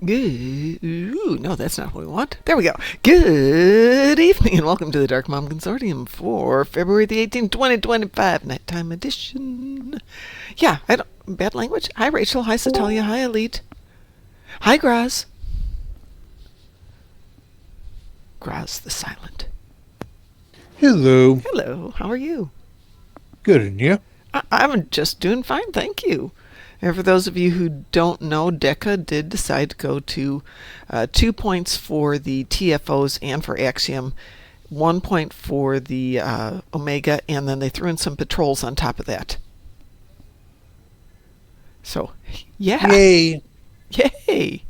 Good. Ooh, no, that's not what we want. There we go. Good evening and welcome to the Darkmom Consortium for February the 18th, 2025, nighttime edition. Yeah, I don't. Bad language. Hi, Rachel. Hi, Satalia. Hi, Elite. Hi, Graz. Graz the Silent. Hello. Hello. How are you? Good, and you? I'm just doing fine, thank you. And for those of you who don't know, DECA did decide to go to 2 points for the TFOs and for Axiom, 1 point for the Omega, and then they threw in some patrols on top of that. So, yeah. Yay. Yay.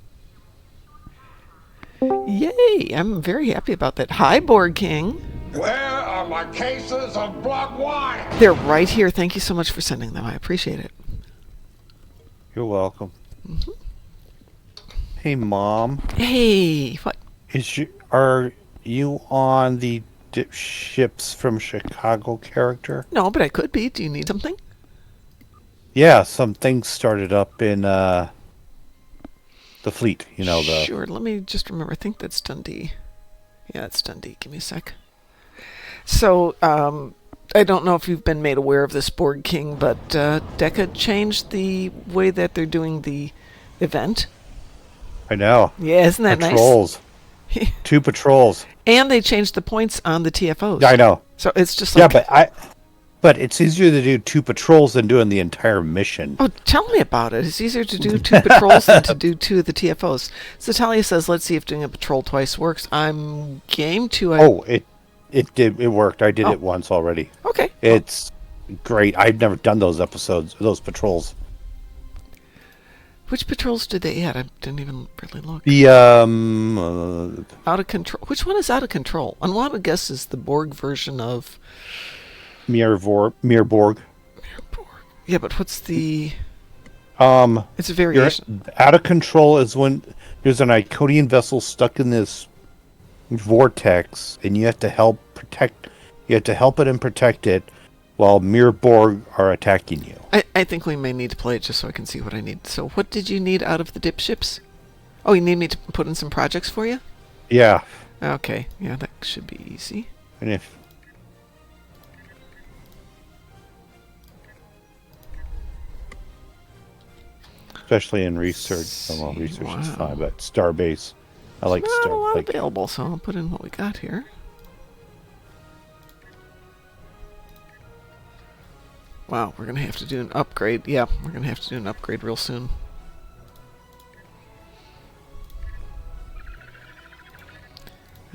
Yay. I'm very happy about that. Hi, Board King. Where are my cases of block wine? They're right here. Thank you so much for sending them. I appreciate it. You're welcome. Hey, Mom. Hey, what? Are you on the Ships from Chicago character? No, but I could be. Do you need something? Yeah, some things started up in the fleet. You know, the... Sure, let me just remember. I think that's Dundee. Yeah, it's Dundee. Give me a sec. So, I don't know if you've been made aware of this, Board King, but DECA changed the way that they're doing the event. I know. Yeah, isn't that patrols. nice? 2 patrols. And they changed the points on the TFOs. I know. So it's just like... Yeah, but it's easier to do 2 patrols than doing the entire mission. Oh, tell me about it. It's easier to do 2 patrols than to do 2 of the TFOs. So Talia says, let's see if doing a patrol twice works. I'm game to... It did. It worked. I did it once already. Okay. It's great. I've never done those those patrols. Which patrols did they add? I didn't even really look. The Out of control. Which one is out of control? And one I guess is the Borg version of Mir Borg. Yeah, but what's the? It's a You're variation. out of control is when there's an Icodian vessel stuck in this vortex, and you have to help protect. You have to help it and protect it, while Mir Borg are attacking you. I think we may need to play it just so I can see what I need. So, what did you need out of the dip ships? Oh, you need me to put in some projects for you? Yeah. Okay. Yeah, that should be easy. And if especially in research, well, research is fine, but Starbase, I like Not a lot like available, so I'll put in what we got here. Wow, we're gonna have to do an upgrade. Yeah, we're gonna have to do an upgrade real soon.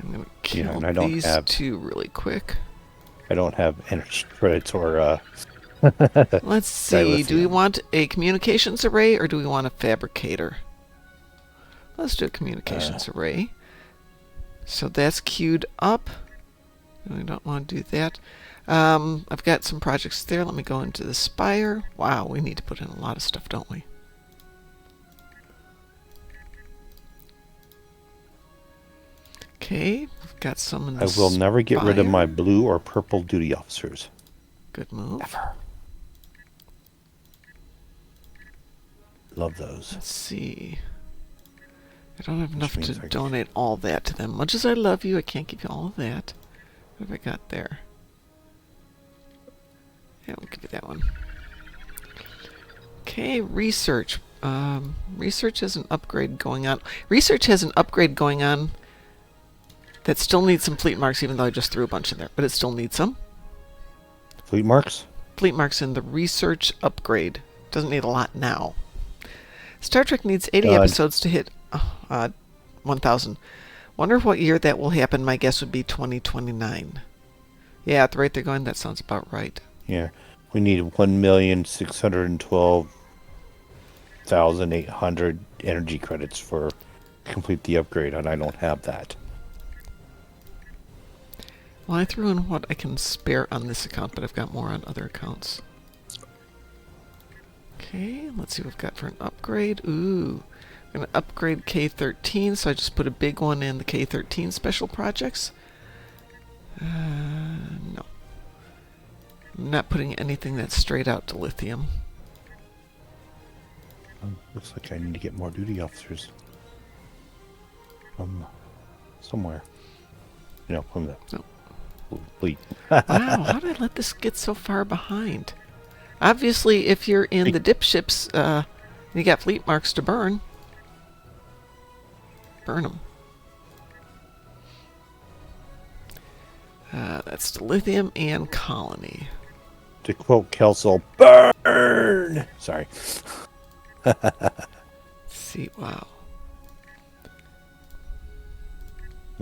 I'm gonna kill these 2 really quick. I don't have energy credits or Let's see. Do we want a communications array or do we want a fabricator? Let's do a communications array. So that's queued up. We don't want to do that. I've got some projects there. Let me go into the Spire. Wow, we need to put in a lot of stuff, don't we? Okay, we've got some in the I will never get rid of Spire. my blue or purple duty officers. Good move. Never. Love those. Let's see. I don't have enough to donate all that to them. Much as I love you, I can't give you all of that. What have I got there? Yeah, we'll give you that one. Okay, research. Research has an upgrade going on. Research has an upgrade going on that still needs some fleet marks, even though I just threw a bunch in there. But it still needs some. Fleet marks? Fleet marks in the research upgrade. Doesn't need a lot now. Star Trek needs 80 episodes to hit 1,000. Wonder what year that will happen. My guess would be 2029. Yeah, at the rate they're going, that sounds about right. Yeah. We need 1,612,800 energy credits for complete the upgrade, and I don't have that. Well, I threw in what I can spare on this account, but I've got more on other accounts. Okay, let's see what we've got for an upgrade. Ooh, I'm going to upgrade K13, so I just put a big one in the K13 special projects. No. I'm not putting anything that's straight out to lithium. Looks like I need to get more duty officers. from somewhere. From the fleet. Wow, how did I let this get so far behind? Obviously, if you're in the dip ships, you got fleet marks to burn. Burn them. That's the lithium and colony. To quote Kelso, burn! Sorry. See, wow.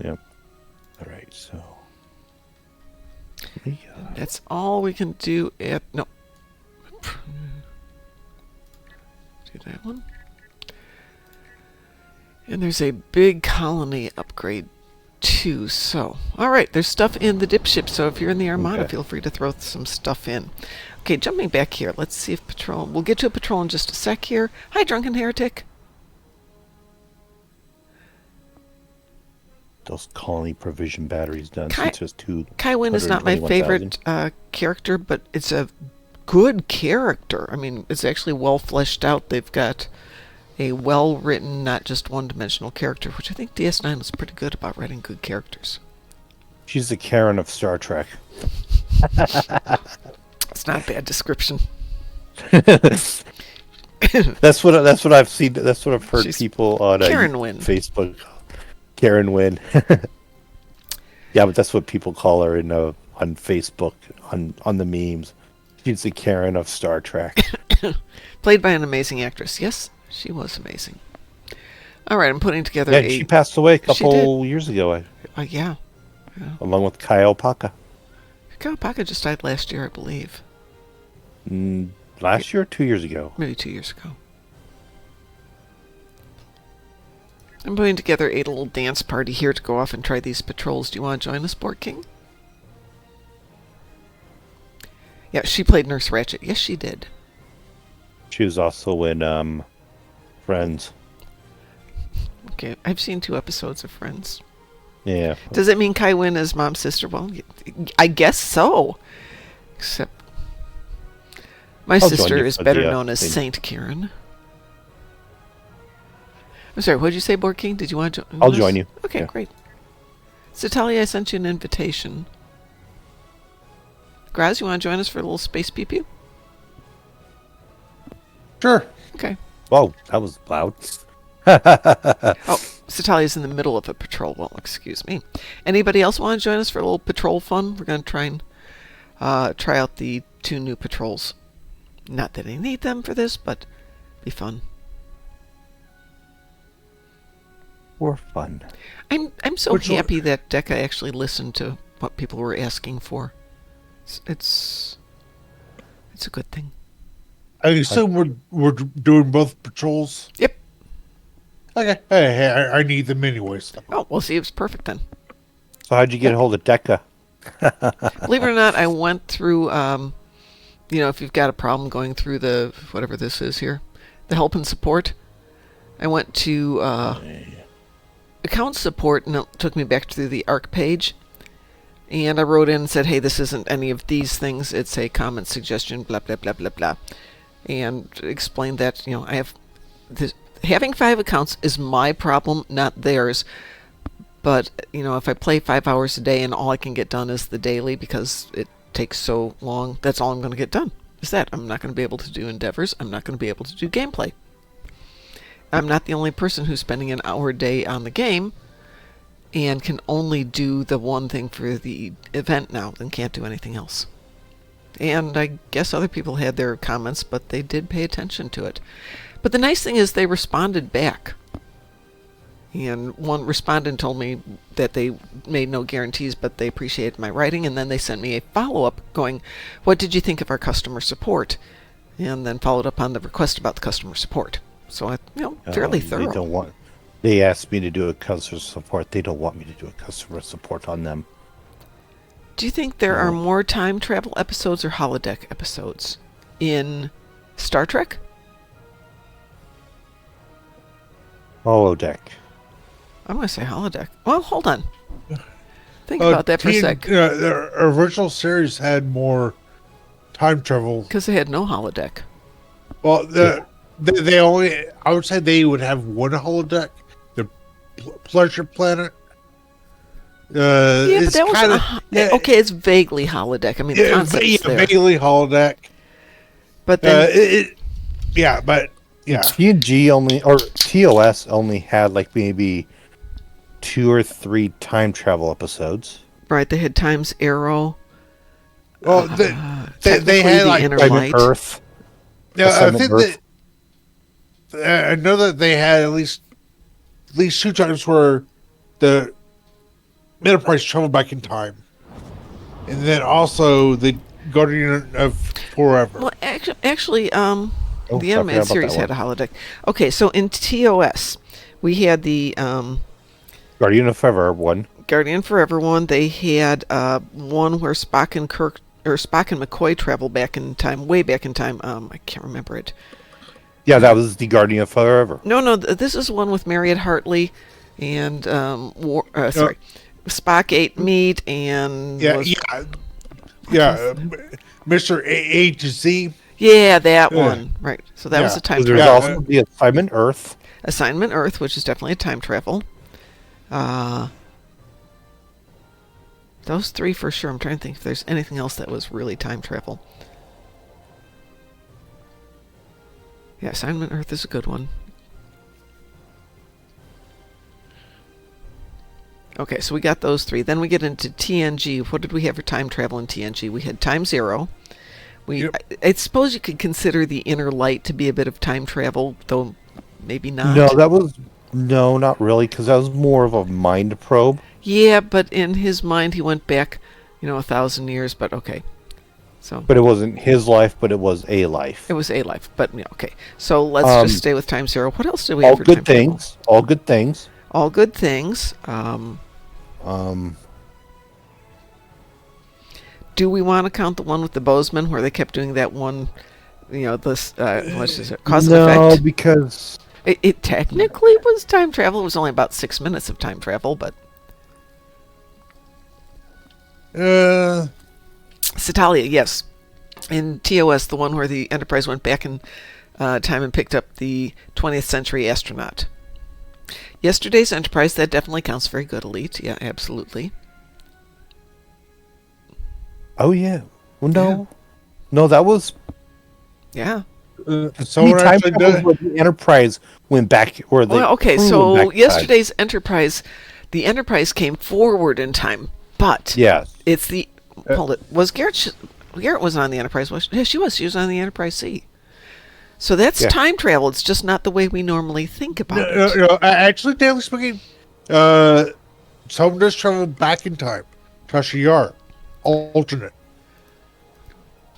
Yep. All right, so. That's all we can do at... No. Do that one. And there's a big colony upgrade too. So, all right, there's stuff in the dip ship. So if you're in the Armada, feel free to throw some stuff in. Okay, jumping back here. Let's see if patrol. We'll get to a patrol in just a sec here. Hi, drunken heretic. Those colony provision batteries done. Since there's two. Kaiwin is not my favorite character, but it's a good character. I mean, it's actually well fleshed out. They've got a well-written, not just one-dimensional character, which I think DS9 is pretty good about writing good characters. She's the Karen of Star Trek. It's not a bad description. That's what I've seen. That's what I've heard. She's people on Facebook. Karen Wynn. Yeah, but that's what people call her on Facebook on the memes. She's the Karen of Star Trek. Played by an amazing actress. Yes, she was amazing. All right, I'm putting together she passed away a couple years ago. Yeah. Along with Kyle Paka. Kyle Paka just died last year, I believe. Last year or 2 years ago? Maybe 2 years ago. I'm putting together a little dance party here to go off and try these patrols. Do you want to join us, Board King? Yeah, she played Nurse Ratched. Yes, she did. She was also in Friends. Okay, I've seen 2 episodes of Friends. Yeah. Does it mean Kaiwin is mom's sister? Well, I guess so. Except my sister is better known as Saint Karen. I'm sorry, what did you say, Board King? Did you want to join us? I'll join you. Okay, great. Satalia, I sent you an invitation. Graz, you want to join us for a little space pew-pew? Sure. Okay. Whoa, that was loud. Oh, Satalia's in the middle of a patrol. Well, excuse me. Anybody else want to join us for a little patrol fun? We're going to try and try out the 2 new patrols. Not that I need them for this, but be fun. Or fun. I'm so happy that Decca actually listened to what people were asking for. It's a good thing. I assume we're doing both patrols. Yep. Okay. Hey, I need them anyways. Oh, well, see, it was perfect then. So how'd you get a hold of Decca? Believe it or not, I went through, if you've got a problem going through the, whatever this is here, the help and support, I went to account support, and it took me back to the ARC page, and I wrote in and said, hey, this isn't any of these things, it's a comment, suggestion, blah, blah, blah, blah, blah, and explained that, I have this. Having 5 accounts is my problem, not theirs. But, if I play 5 hours a day and all I can get done is the daily because it takes so long, that's all I'm going to get done. Is that I'm not going to be able to do endeavors. I'm not going to be able to do gameplay. I'm not the only person who's spending an hour a day on the game and can only do the one thing for the event now and can't do anything else. And I guess other people had their comments, but they did pay attention to it. But the nice thing is they responded back. And one respondent told me that they made no guarantees, but they appreciated my writing. And then they sent me a follow-up going, what did you think of our customer support? And then followed up on the request about the customer support. So, fairly thorough. They asked me to do a customer support. They don't want me to do a customer support on them. Do you think there are more time travel episodes or holodeck episodes in Star Trek? Holodeck. I'm going to say holodeck. Well, hold on. Think about that for a sec. The original series had more time travel. Because they had no holodeck. Well, they only, I would say they would have one holodeck. The Pleasure Planet. Yeah, but that was okay. It's vaguely holodeck. I mean, the concept's there. Vaguely holodeck. But then, TNG only or TOS only had like maybe 2 or 3 time travel episodes. Right, they had Time's Arrow. Well, they had like Inner Light. Earth. Yeah, I think Earth. I know that they had at least 2 times where the Enterprise traveled back in time, and then also the Guardian of Forever. Well, actually, the animated series had a holodeck. Okay, so in TOS, we had the Guardian of Forever one. Guardian Forever one. They had one where Spock and McCoy travel back in time, way back in time. I can't remember it. Yeah, that was the Guardian of Forever. No, this is one with Marriott Hartley and Spock ate meat and Mr. A to Z. Yeah, that one. Right. So that was a time travel. There's also the Assignment Earth. Assignment Earth, which is definitely a time travel. Those 3 for sure. I'm trying to think if there's anything else that was really time travel. Yeah, Assignment Earth is a good one. Okay, so we got those 3. Then we get into TNG. What did we have for time travel in TNG? We had Time Zero. I suppose you could consider the Inner Light to be a bit of time travel, though maybe not. No, not really, because that was more of a mind probe. Yeah, but in his mind, he went back, 1,000 years. But okay, But it wasn't his life, but it was a life. It was a life, but okay. So let's just stay with Time Zero. What else did we have for time travel? All good things. All good things. Do we want to count the one with the Bozeman where they kept doing that one? This what's it? Cause and effect. No, because it technically was time travel. It was only about 6 minutes of time travel, but. Satalia, yes. In TOS, the one where the Enterprise went back in time and picked up the 20th century astronaut. Yesterday's Enterprise, that definitely counts. Very good, Elite. Yeah, absolutely. Oh, yeah. Well, no. Yeah. No, that was... Yeah. So time travel the Enterprise went back... so yesterday's Enterprise, the Enterprise came forward in time, but... Yes. It's the... Hold it. Was Garrett... Garrett wasn't on the Enterprise, was she? Yeah, she was. She was on the Enterprise C. So that's time travel. It's just not the way we normally think about it. No, actually, technically speaking, someone does travel back in time. Tasha Yar, alternate.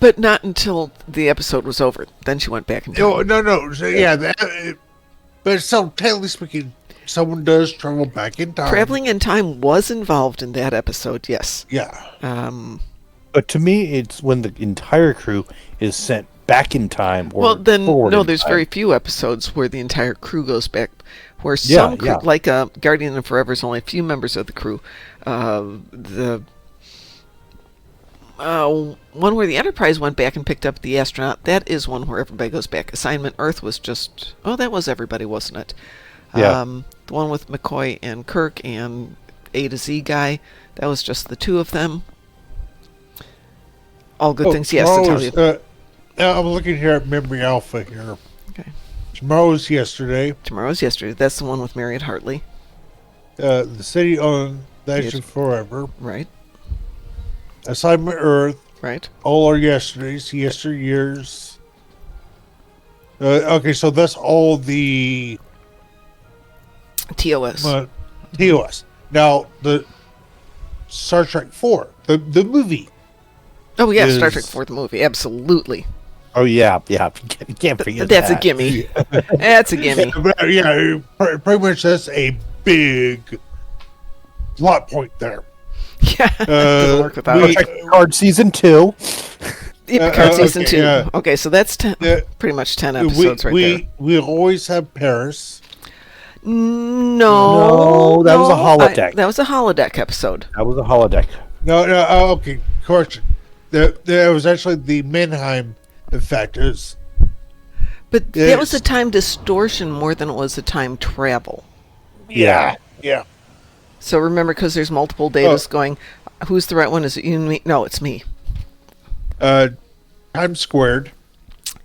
But not until the episode was over. Then she went back in time. No. So, but still, technically speaking, someone does travel back in time. Traveling in time was involved in that episode, yes. Yeah. But to me, it's when the entire crew is sent back in time. There's very few episodes where the entire crew goes back. Where some crew, like Guardian of Forever, is only a few members of the crew. The one where the Enterprise went back and picked up the astronaut, that is one where everybody goes back. Assignment Earth was just... Oh, that was everybody, wasn't it? Yeah. The one with McCoy and Kirk and A to Z guy, that was just the 2 of them. All good things, yes. I'm looking here at Memory Alpha here. Okay. Tomorrow's yesterday. That's the one with Marriott Hartley. The City on That's Forever. Right. Assignment Earth. Right. All our yesterdays, yesteryears. Okay, so that's all the TOS. TOS. Now the Star Trek 4, the movie. Oh yeah, Star Trek 4, the movie, absolutely. Oh yeah. You can't forget that's a gimme. That's a gimme. Yeah, pretty much that's a big plot point there. Yeah, doesn't work without Picard season 2. Picard season 2. Yeah. Okay, so that's pretty much 10 episodes right there. We always have Paris. No, that was a holodeck. That was a holodeck episode. That was a holodeck. No, okay, correction. There was actually the Mannheim effect. But that was a time distortion more than it was a time travel. Yeah. Yeah. So remember, because there's multiple datas going, who's the right one? Is it you and me? No, it's me. Time squared,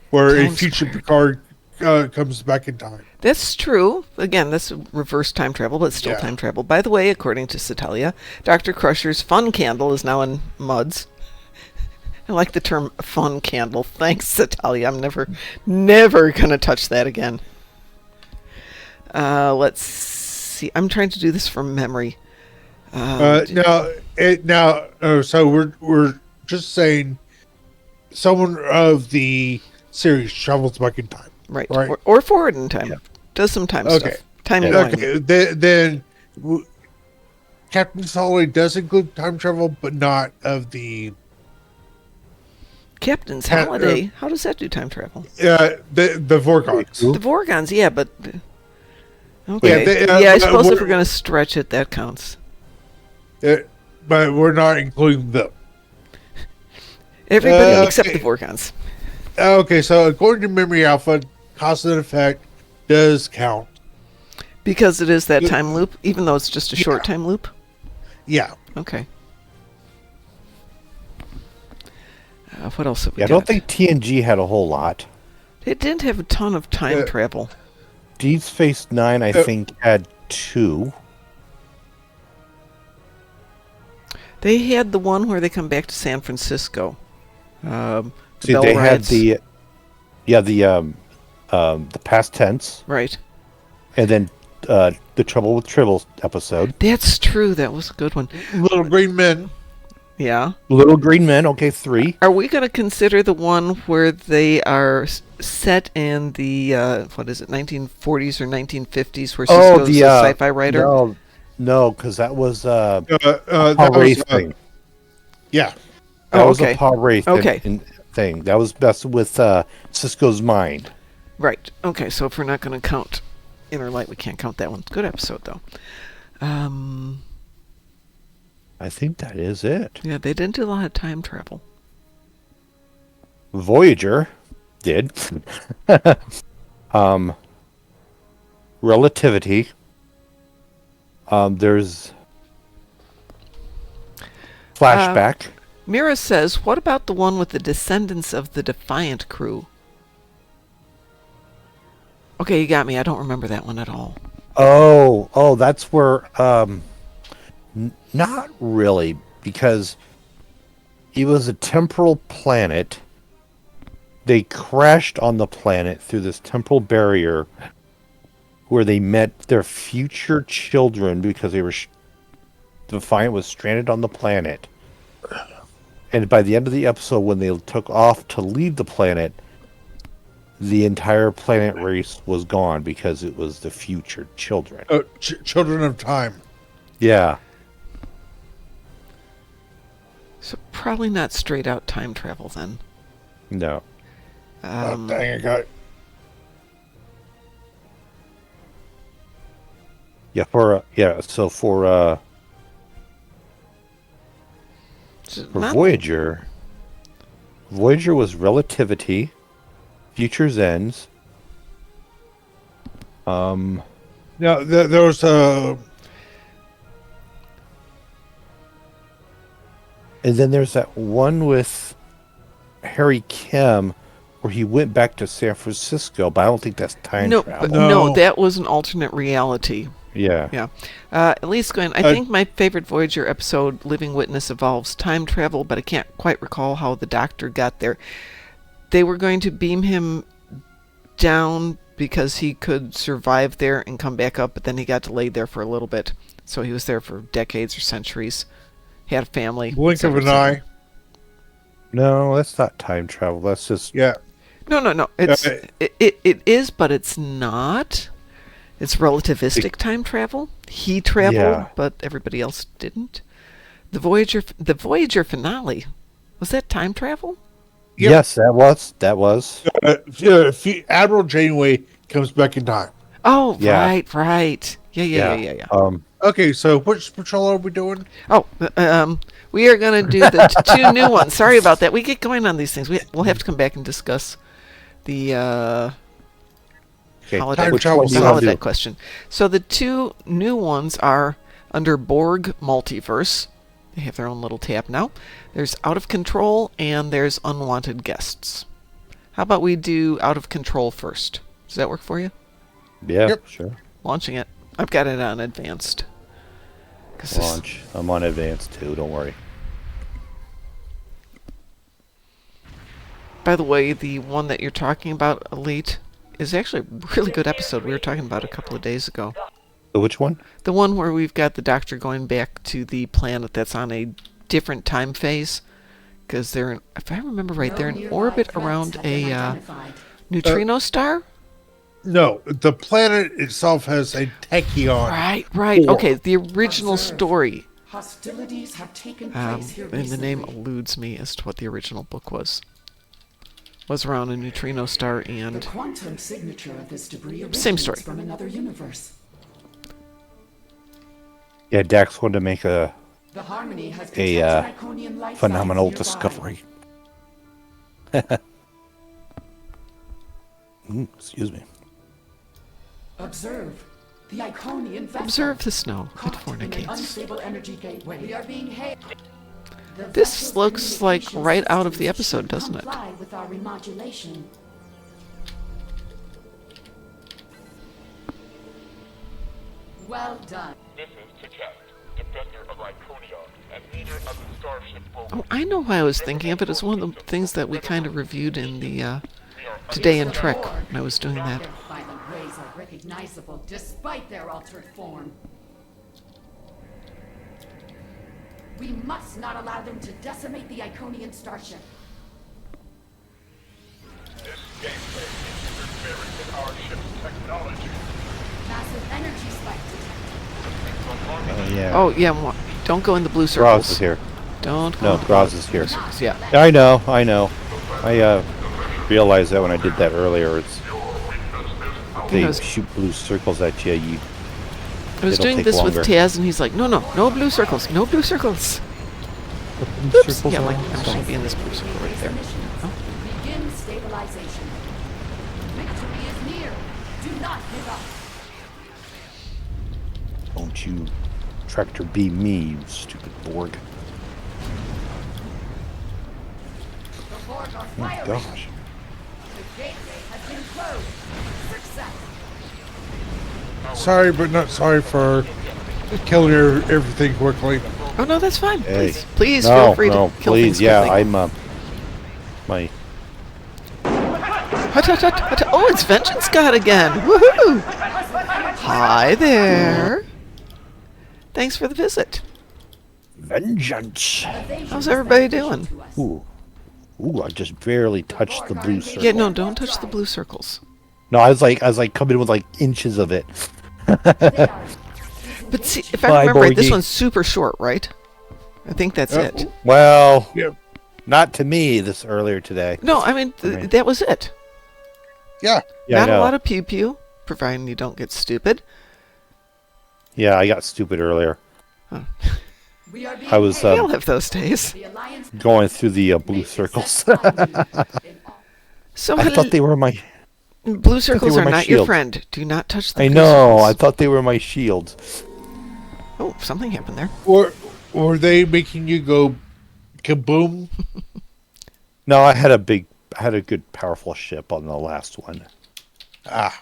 where Time a future squared. Picard comes back in time. That's true. Again, that's reverse time travel, but still time travel. By the way, according to Satalia, Dr. Crusher's fun candle is now in MUDs. I like the term fun candle. Thanks, Satalia. I'm never going to touch that again. Let's see. I'm trying to do this from memory. So we're just saying someone of the series travels back in time. Right. Or forward in time. Yeah. Does some time stuff. Time Okay. Then Captain Solid does include time travel, but not of the Captain's Holiday. How does that do time travel? The Vorgons. The Vorgons, yeah, but okay. I suppose if we're going to stretch it, that counts. But we're not including them. Everybody except the Vorgons. Okay, so according to Memory Alpha, cause and effect does count. Because it is that time loop, even though it's just a short time loop? Yeah. Okay. What else have we got? I don't think TNG had a whole lot. It didn't have a ton of time travel. Deep Space Nine, I think, had 2. They had the one where they come back to San Francisco. See, they had the past tense, right? And then the Trouble with Tribbles episode. That's true. That was a good one. Little Green Men. Yeah. Little Green Men. Okay, 3. Are we going to consider the one where they are set in the 1940s or 1950s, where Cisco's a sci-fi writer? No, because that was Paul that Ray was, thing. Yeah. That was a Paul Ray thing. That was best with Cisco's mind. Right. Okay, so if we're not going to count Inner Light, we can't count that one. Good episode, though. I think that is it. Yeah, they didn't do a lot of time travel. Voyager did. Relativity. There's flashback. Mira says, what about the one with the descendants of the Defiant crew? Okay, you got me. I don't remember that one at all. Oh, that's where... not really, because it was a temporal planet. They crashed on the planet through this temporal barrier where they met their future children because they were Defiant was stranded on the planet. And by the end of the episode, when they took off to leave the planet, the entire planet race was gone because it was the future children. Children of Time. Yeah. So probably not straight out time travel then. No. Dang, I got it. Yeah, for Voyager was relativity, futures ends. Yeah, there was and then there's that one with Harry Kim where he went back to San Francisco, but I don't think that's time travel. No, that was an alternate reality. Yeah. Yeah. At least, Glenn, I think my favorite Voyager episode, Living Witness, involves time travel, but I can't quite recall how the Doctor got there. They were going to beam him down because he could survive there and come back up, but then he got delayed there for a little bit. So he was there for decades or centuries. He had a family. Blink of an eye. No, that's not time travel. That's just... Yeah. No. It is, but it's not. It's relativistic time travel. He traveled, but everybody else didn't. The Voyager finale, was that time travel? Yep. Yes, that was. Admiral Janeway comes back in time. Oh, yeah. Right. Yeah. Okay, so which patrol are we doing? Oh, we are going to do the 2 new ones. Sorry about that. We get going on these things. We'll have to come back and discuss the Okay. Holodeck, travel the holodeck holodeck question. So the two new ones are under Borg Multiverse. They have their own little tab now. There's Out of Control and there's Unwanted Guests. How about we do Out of Control first? Does that work for you? Yeah, Yep. sure. Launching it. I've got it on advanced. Launch. I'm on advanced too. Don't worry. By the way, the one that you're talking about, Elite, is actually a really good episode. We were talking about it a couple of days ago. Which one? The one where we've got the Doctor going back to the planet that's on a different time phase. Because they're, if I remember right, they're in orbit around a neutrino star? No, the planet itself has a tachyon. Right. Or- Okay, the original story. Hostilities have taken place here And the name recently. eludes me as to what the original book was. Was around a neutrino star The and... quantum signature of this debris Same originates story. from another universe. Yeah, Dax wanted to make a The harmony has A, detected Iconian life phenomenal signs nearby. discovery. Excuse me. Observe the Iconian vessel. Observe the snow. It Caught in an fornicates. unstable energy gateway. We are being hailed. The This vessel's looks like communication right out of the systems episode, should doesn't it? comply with our remodulation. Well done. This is Tijet, defender of Iconia and leader of the starship Bold. Oh, I know why I was thinking of it. It's one of the things that we kind of reviewed in the Today in Trek when I was doing that. Their violent ways are recognizable despite their altered form. We must not allow them to decimate the Iconian starship. This gateway is interfering with our ship's technology. Massive energy spike detected. Yeah. Oh, yeah, don't go in the blue Roz circles. is here. Don't go No, in the Roz blue is here. circles. Yeah. I know. I realized that when I did that earlier. It's they Because- shoot blue circles at you. I was It'll doing take this longer. with Taz, and he's like, no blue circles, no blue circles. Blue Oops. circles Yeah, are like, on I this should one. be in this blue circle right there. Mission. Begin stabilization. Victory is near. Do not give up. Don't you tractor be me, you stupid Borg. The Borg are Oh firing. gosh. The gateway has been closed. Success. Sorry, but not sorry for killing everything quickly. Oh, no, that's fine. Hey. Please No, feel free no, to kill please. things Yeah, quickly. I'm my Hut. Oh, it's Vengeance God again. Woohoo! Hi there. Thanks for the visit. vengeance. How's everybody doing? Ooh, I just barely touched the blue circle. Yeah, no, don't touch the blue circles. No, I was like coming with like inches of it. But see, if I Bye, remember right, this Borgie. one's super short, right? I think that's it. Well, Yeah, not to me this earlier today. No, I mean, Right. that was it. yeah. Yeah, Not I a know. lot of pew-pew, providing you don't get stupid. Yeah, I got stupid earlier. We are being I was We all have those days. The Alliance going through the blue circles. So I thought they were my. blue circles were are my not your shield. friend. Do not touch the I blue know. I circles. thought they were my shields. Oh, something happened there. Or were they making you go kaboom? No, I had a good, powerful ship on the last one. Ah,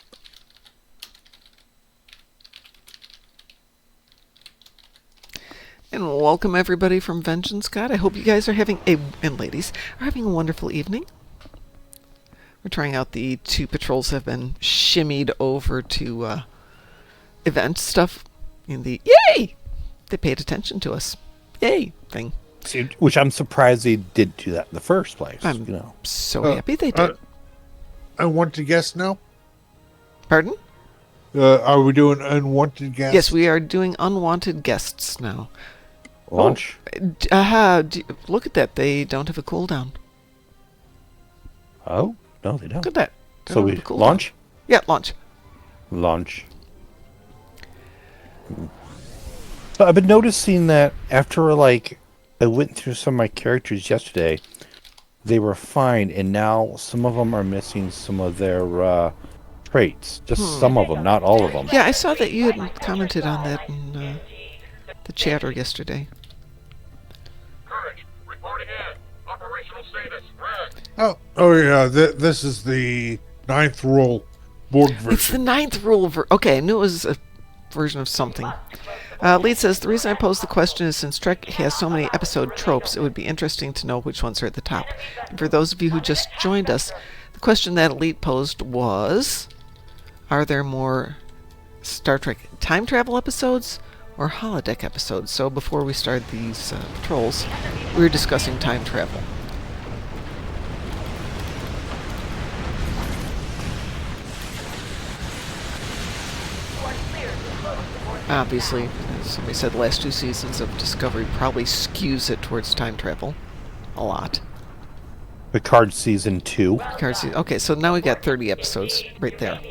And welcome everybody from Vengeance God. I hope you guys are having and ladies are having a wonderful evening. We're trying out the two patrols have been shimmied over to event stuff in the yay! They paid attention to us. Yay thing. See, which I'm surprised they did do that in the first place. I'm you know. so Uh, happy they did. I want to guess now. Pardon? Are we doing unwanted guests? Yes, we are doing unwanted guests now. Launch. Look at that. They don't have a cooldown. Oh no, they don't. Look at that. They So don't we have a cooldown. launch. Yeah, launch. Launch. But I've been noticing that after like I went through some of my characters yesterday, they were fine, and now some of them are missing some of their traits. Just some of them, not all of them. Yeah, I saw that you had commented on that in the chatter yesterday. Courage, reporting in. Operational status, red. Oh yeah. This is the 9th rule board version. It's the 9th rule. Okay, I knew it was a version of something. Lead says, the reason I posed the question is since Trek has so many episode tropes, it would be interesting to know which ones are at the top. And for those of you who just joined us, the question that Elite posed was, are there more Star Trek time travel episodes or holodeck episodes? So before we started these patrols, we were discussing time travel. Obviously, as somebody said, the last 2 seasons of Discovery probably skews it towards time travel a lot. Picard season 2. Picard season. Okay, so now we got 30 episodes right there.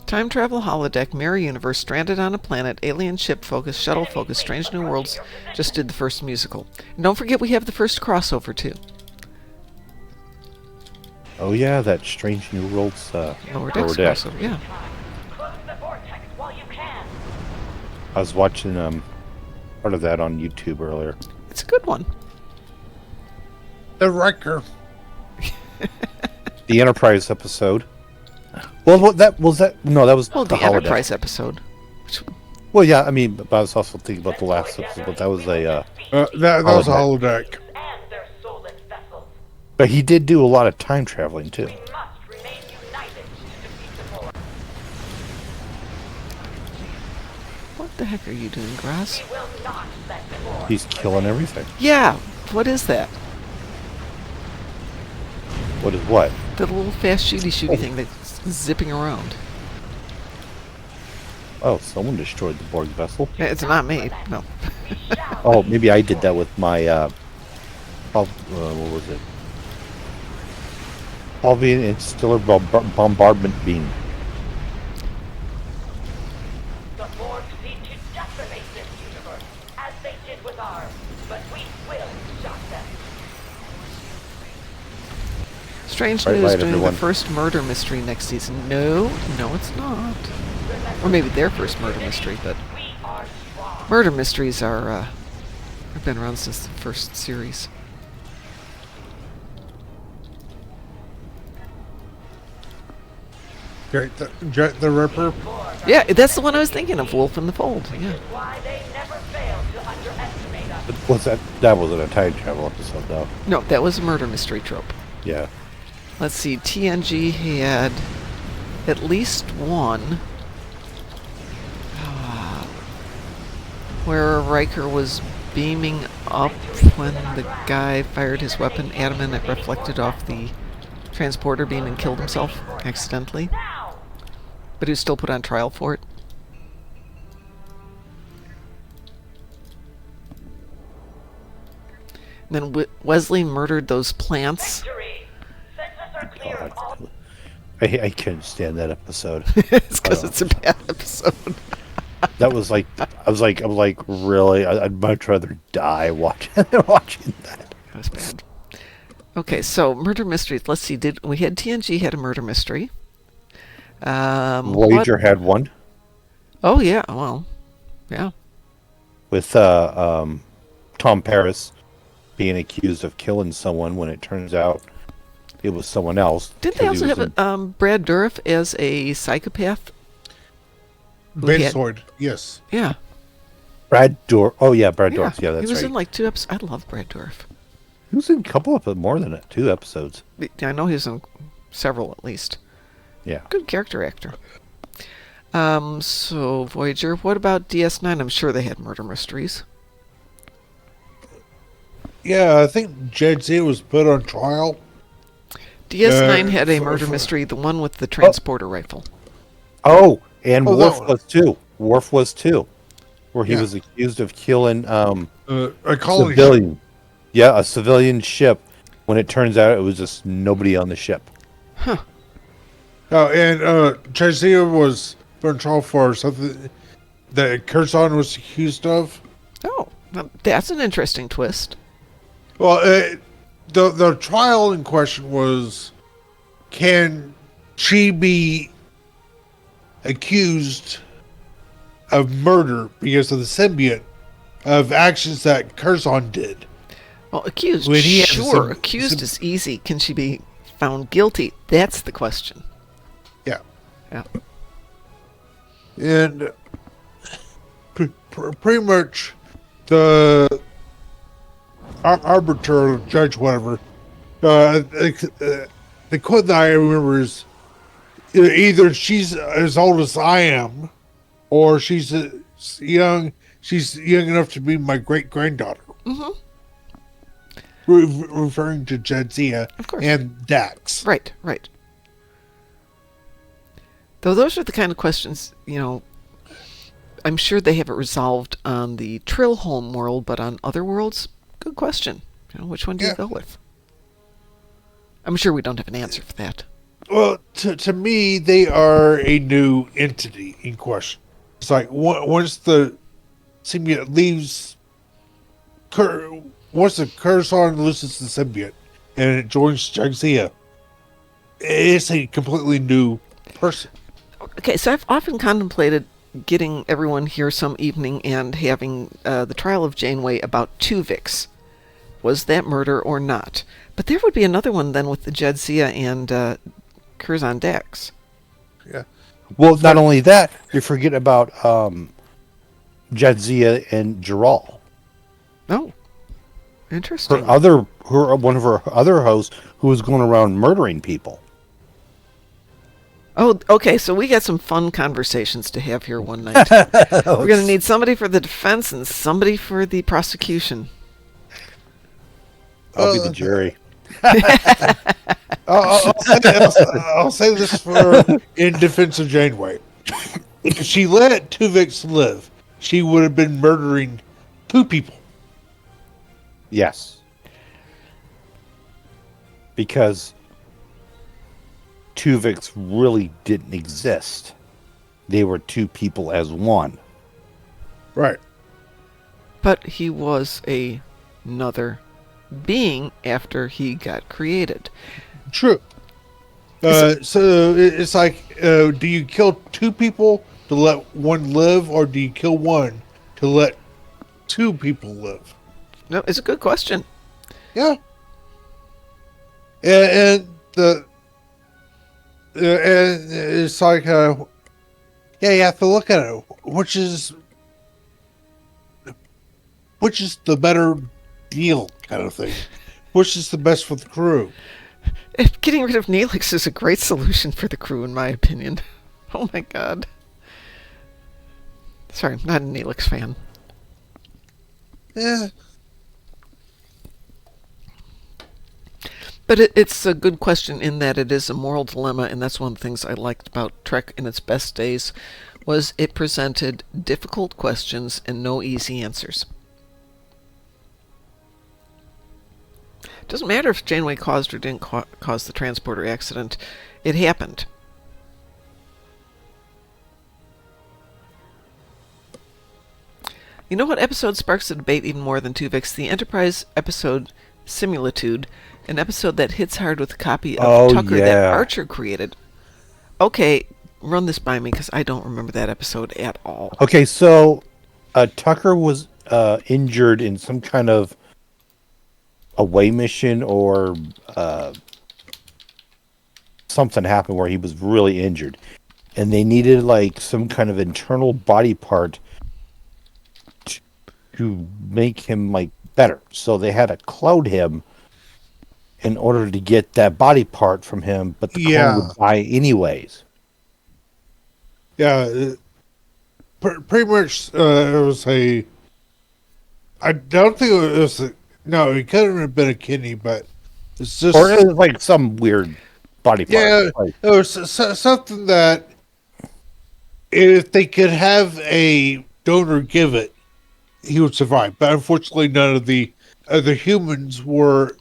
Time travel, holodeck, mirror universe, stranded on a planet, alien ship focus, shuttle focus, Strange New Worlds. Just did the first musical. And don't forget we have the first crossover too. Oh yeah, that Strange New Worlds Lower Decks crossover, yeah. I was watching part of that on YouTube earlier. It's a good one. The Wrecker. The Enterprise episode. Well, that was the The holodeck. Enterprise episode. Well, yeah, I mean, but I was also thinking about the last episode, but that was a That was a holodeck. but he did do a lot of time traveling too. What the heck are you doing, Grass? He's killing everything. Yeah, what is that? What is what? The little fast shooty thing that's zipping around. Oh, someone destroyed the Borg vessel. Yeah, it's not me, no. Oh, maybe I did that with my what was it? Palvian Insular Bombardment Beam. The Borg seek to decimate this universe, as they did with ours, but we will shock them. Strange Bright News light, doing everyone. the first murder mystery next season. No, it's not. Or maybe their first murder mystery, but murder mysteries are have been around since the first series. Okay, Jet the Ripper. Yeah, that's the one I was thinking of, Wolf in the Fold. Yeah. Why they never fail to underestimate us. Was that wasn't a time travel episode though? No, that was a murder mystery trope. Yeah. Let's see, TNG had at least one where Riker was beaming up when the guy fired his weapon at him and it reflected off the transporter beam and killed himself accidentally. But he was still put on trial for it. And then Wesley murdered those plants. God. I can't stand that episode. It's because it's a bad episode. That was like, I was like, really? I'd much rather die watching that. That was bad. Okay, so murder mysteries. Let's see. We had TNG had a murder mystery. Voyager had one Oh yeah. Well, yeah. with Tom Paris being accused of killing someone when it turns out it was someone else. Didn't they 'cause he also was have Brad Dourif as a psychopath? Bensoid, yes. Yeah. Brad Dourif. Oh yeah, Brad Dourif. Yeah, that's He was right. in like 2 episodes. I love Brad Dourif. He was in a couple of more than 2 episodes. I know he's in several at least. Yeah. Good character actor. So Voyager. What about DS9? I'm sure they had murder mysteries. Yeah, I think Jadzia was put on trial. DS9 had a for- murder for- mystery, the one with the transporter rifle. Oh, and Oh, Worf no. was too. Worf was too, where he Yeah. was accused of killing A colony. civilian. Yeah, a civilian ship. When it turns out it was just nobody on the ship. Oh, and Jadzia was put on trial for something that Curzon was accused of. Oh, well, that's an interesting twist. Well, the trial in question was, can she be accused of murder because of the symbiote of actions that Curzon did? Well, accused, When he has sure. Accused is easy. Can she be found guilty? That's the question. Yeah. Yeah. And pretty much the arbiter, judge, whatever, the quote that I remember is either she's as old as I am, or she's young. She's young enough to be my great granddaughter. Mm-hmm. Referring to Jadzia Of course. and Dax. Right. Though those are the kind of questions, I'm sure they have it resolved on the Trill home world, but on other worlds, good question. Which one do you go with? I'm sure we don't have an answer for that. Well, to me, they are a new entity in question. It's like once the symbiote leaves, once the Curzon loses the symbiote and it joins Jadzia, it's a completely new person. Okay, so I've often contemplated getting everyone here some evening and having the trial of Janeway about Tuvix. Was that murder or not? But there would be another one then with the Jadzia and Curzon Dax. Yeah. Well, not only that, you forget about Jadzia and Jaral. Oh, interesting. One of her other hosts who was going around murdering people. Oh, okay, so we got some fun conversations to have here one night. We're going to need somebody for the defense and somebody for the prosecution. I'll be the jury. I'll say this for in defense of Janeway. If she let Tuvix live, she would have been murdering 2 people. Yes. Because Tuvix really didn't exist. They were 2 people as one. Right. But he was another being after he got created. True. So it's like, do you kill 2 people to let one live, or do you kill one to let 2 people live? No, it's a good question. Yeah. And it's like, you have to look at it. Which is the better deal, kind of thing. Which is the best for the crew? Getting rid of Neelix is a great solution for the crew, in my opinion. Oh my god. Sorry, I'm not a Neelix fan. Yeah. But it's a good question in that it is a moral dilemma, and that's one of the things I liked about Trek in its best days, was it presented difficult questions and no easy answers. Doesn't matter if Janeway caused or didn't cause the transporter accident. It happened. You know what episode sparks a debate even more than Tuvix? The Enterprise episode Similitude, an episode that hits hard with a copy of Tucker that Archer created. Okay, run this by me because I don't remember that episode at all. Okay, so Tucker was injured in some kind of away mission, or something happened where he was really injured, and they needed like some kind of internal body part to make him like better. So they had to clone him in order to get that body part from him, but the clone would die anyways. Yeah, pretty much. It was a. I don't think it was. No, it couldn't have been a kidney, but it's just. Or it was like some weird body part. Yeah, it was something that if they could have a donor give it, he would survive. But unfortunately, none of the other humans were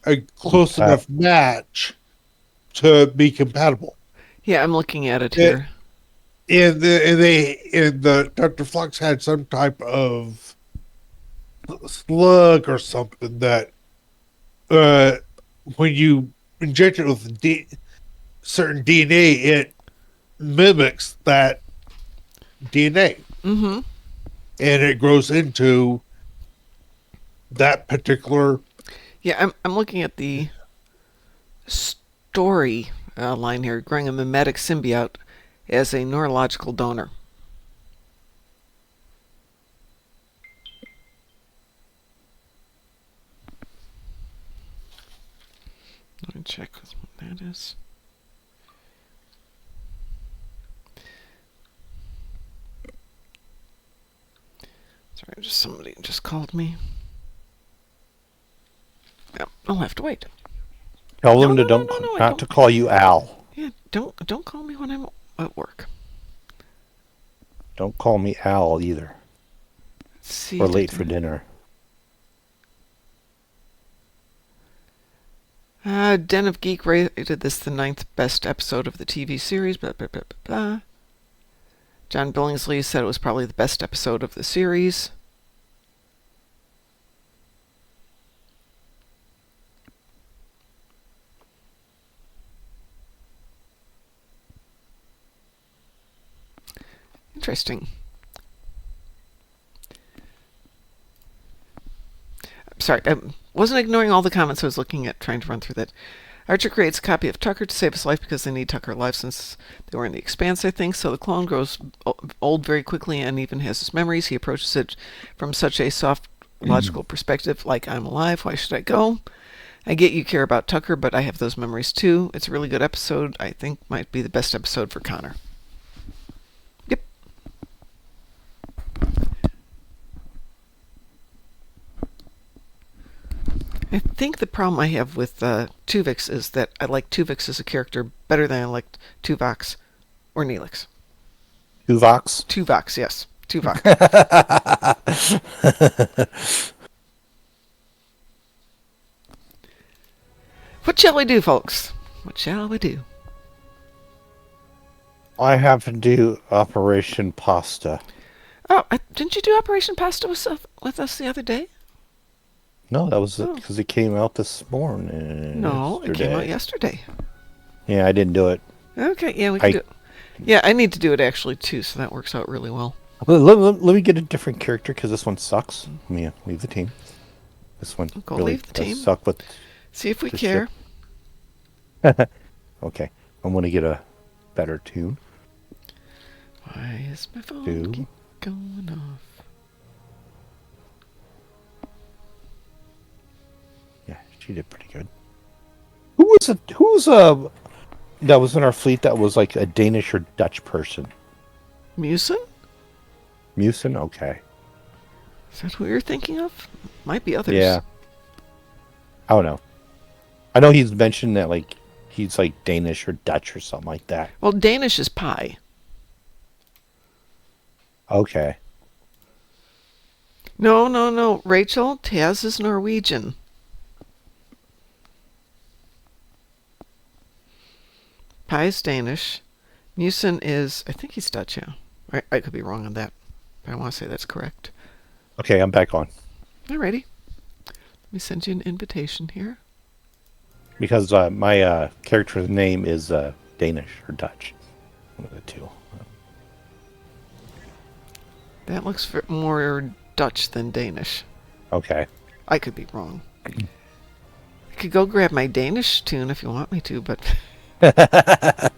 a close enough match to be compatible. Yeah, I'm looking at it here. And the Dr. Flux had some type of slug or something that when you inject it with certain DNA, it mimics that DNA. Mm-hmm. And it grows into that particular. Yeah, I'm looking at the story line here, growing a mimetic symbiote as a neurological donor. Let me check what that is. Sorry, somebody just called me. Yep, I'll have to wait. Tell them not to call you Al. Yeah, don't call me when I'm at work. Don't call me Al either. Let's see. We're late for dinner. Den of Geek rated this the 9th best episode of the TV series. Blah, blah, blah, blah, blah. John Billingsley said it was probably the best episode of the series. Interesting. Sorry, I wasn't ignoring all the comments. I was looking at trying to run through that. Archer creates a copy of Tucker to save his life because they need Tucker alive since they were in the Expanse, I think. So the clone grows old very quickly and even has his memories. He approaches it from such a soft, logical perspective, like, I'm alive, why should I go? I get you care about Tucker, but I have those memories too. It's a really good episode. I think might be the best episode for Connor. Yep. I think the problem I have with Tuvix is that I like Tuvix as a character better than I liked Tuvox or Neelix. Tuvox? Tuvox, yes. Tuvok. What shall we do, folks? What shall we do? I have to do Operation Pasta. Oh, didn't you do Operation Pasta with us the other day? No, that was because it came out this morning. No, it came out yesterday. Yeah, I didn't do it. Okay, yeah, we can do it. Yeah, I need to do it actually too, so that works out really well. Let me get a different character because this one sucks. Let me leave the team. This one really leave the team. Suck with. See if we care. Okay, I'm gonna get a better tune. Why is my phone keep going off? Yeah, she did pretty good. Who's that was in our fleet that was like a Danish or Dutch person? Musin? Musin? Okay. Is that who you're thinking of? Might be others. Yeah. I don't know. I know he's mentioned that like he's like Danish or Dutch or something like that. Well, Danish is pie. Okay. No. Rachel, Taz is Norwegian. Pie is Danish. Musin is, I think he's Dutch, yeah. I could be wrong on that, but I want to say that's correct. Okay, I'm back on. Alrighty. Let me send you an invitation here. Because my character's name is Danish or Dutch. One of the two. That looks more Dutch than Danish. Okay. I could be wrong. I could go grab my Danish tune if you want me to, but... I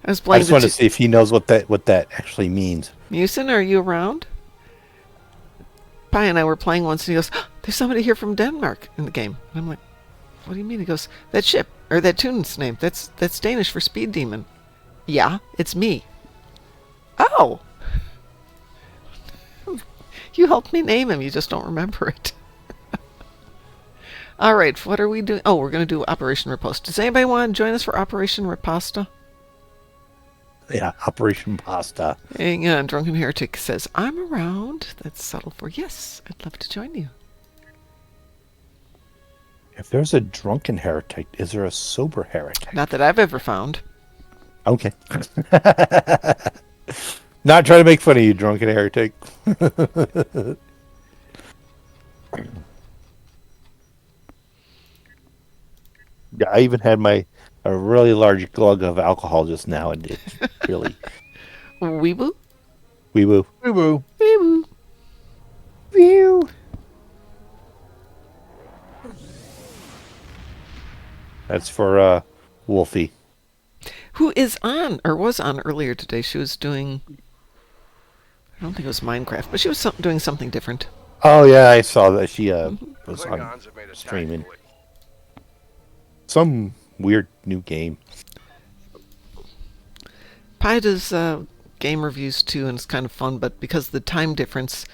just want to see if he knows what that actually means. Musin, are you around? Pi and I were playing once, and he goes, oh, "There's somebody here from Denmark in the game." And I'm like, "What do you mean?" He goes, "That ship or that tune's name. That's Danish for Speed Demon." Yeah, it's me. Oh, you helped me name him. You just don't remember it. All right, what are we doing? Oh, we're going to do Operation Riposte. Does anybody want to join us for Operation Riposte? Yeah, Operation Pasta. Hang on, Drunken Heretic says, I'm around. That's subtle for yes, I'd love to join you. If there's a drunken heretic, is there a sober heretic? Not that I've ever found. Okay. Not trying to make fun of you, drunken heretic. Yeah, I even had a really large glug of alcohol just now, and it's really Weeboo? wee woo. Woo woo. Weeboo. Whew. That's for Wolfie. Who is on, or was on earlier today. She was doing, I don't think it was Minecraft, but she was doing something different. Oh yeah, I saw that she was on Klingons have made a streaming tactical some weird new game. Pi does game reviews too, and it's kind of fun, but because of the time difference,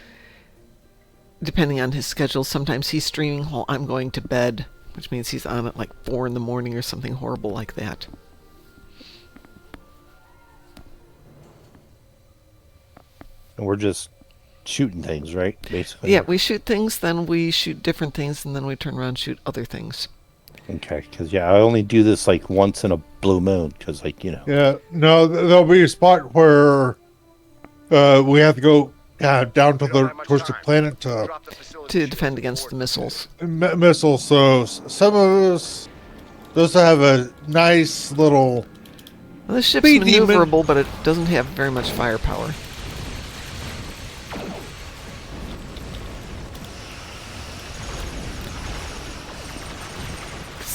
depending on his schedule, sometimes he's streaming while I'm going to bed, which means he's on at like 4 in the morning or something horrible like that. And we're just shooting things, right? Basically. Yeah, we shoot things, then we shoot different things, and then we turn around and shoot other things. Okay, because I only do this like once in a blue moon, because Yeah, no, there'll be a spot where we have to go down to towards the planet to To defend against the missiles. missiles. So some of us those have a nice little. Well, this ship's Speed demon. maneuverable, but it doesn't have very much firepower.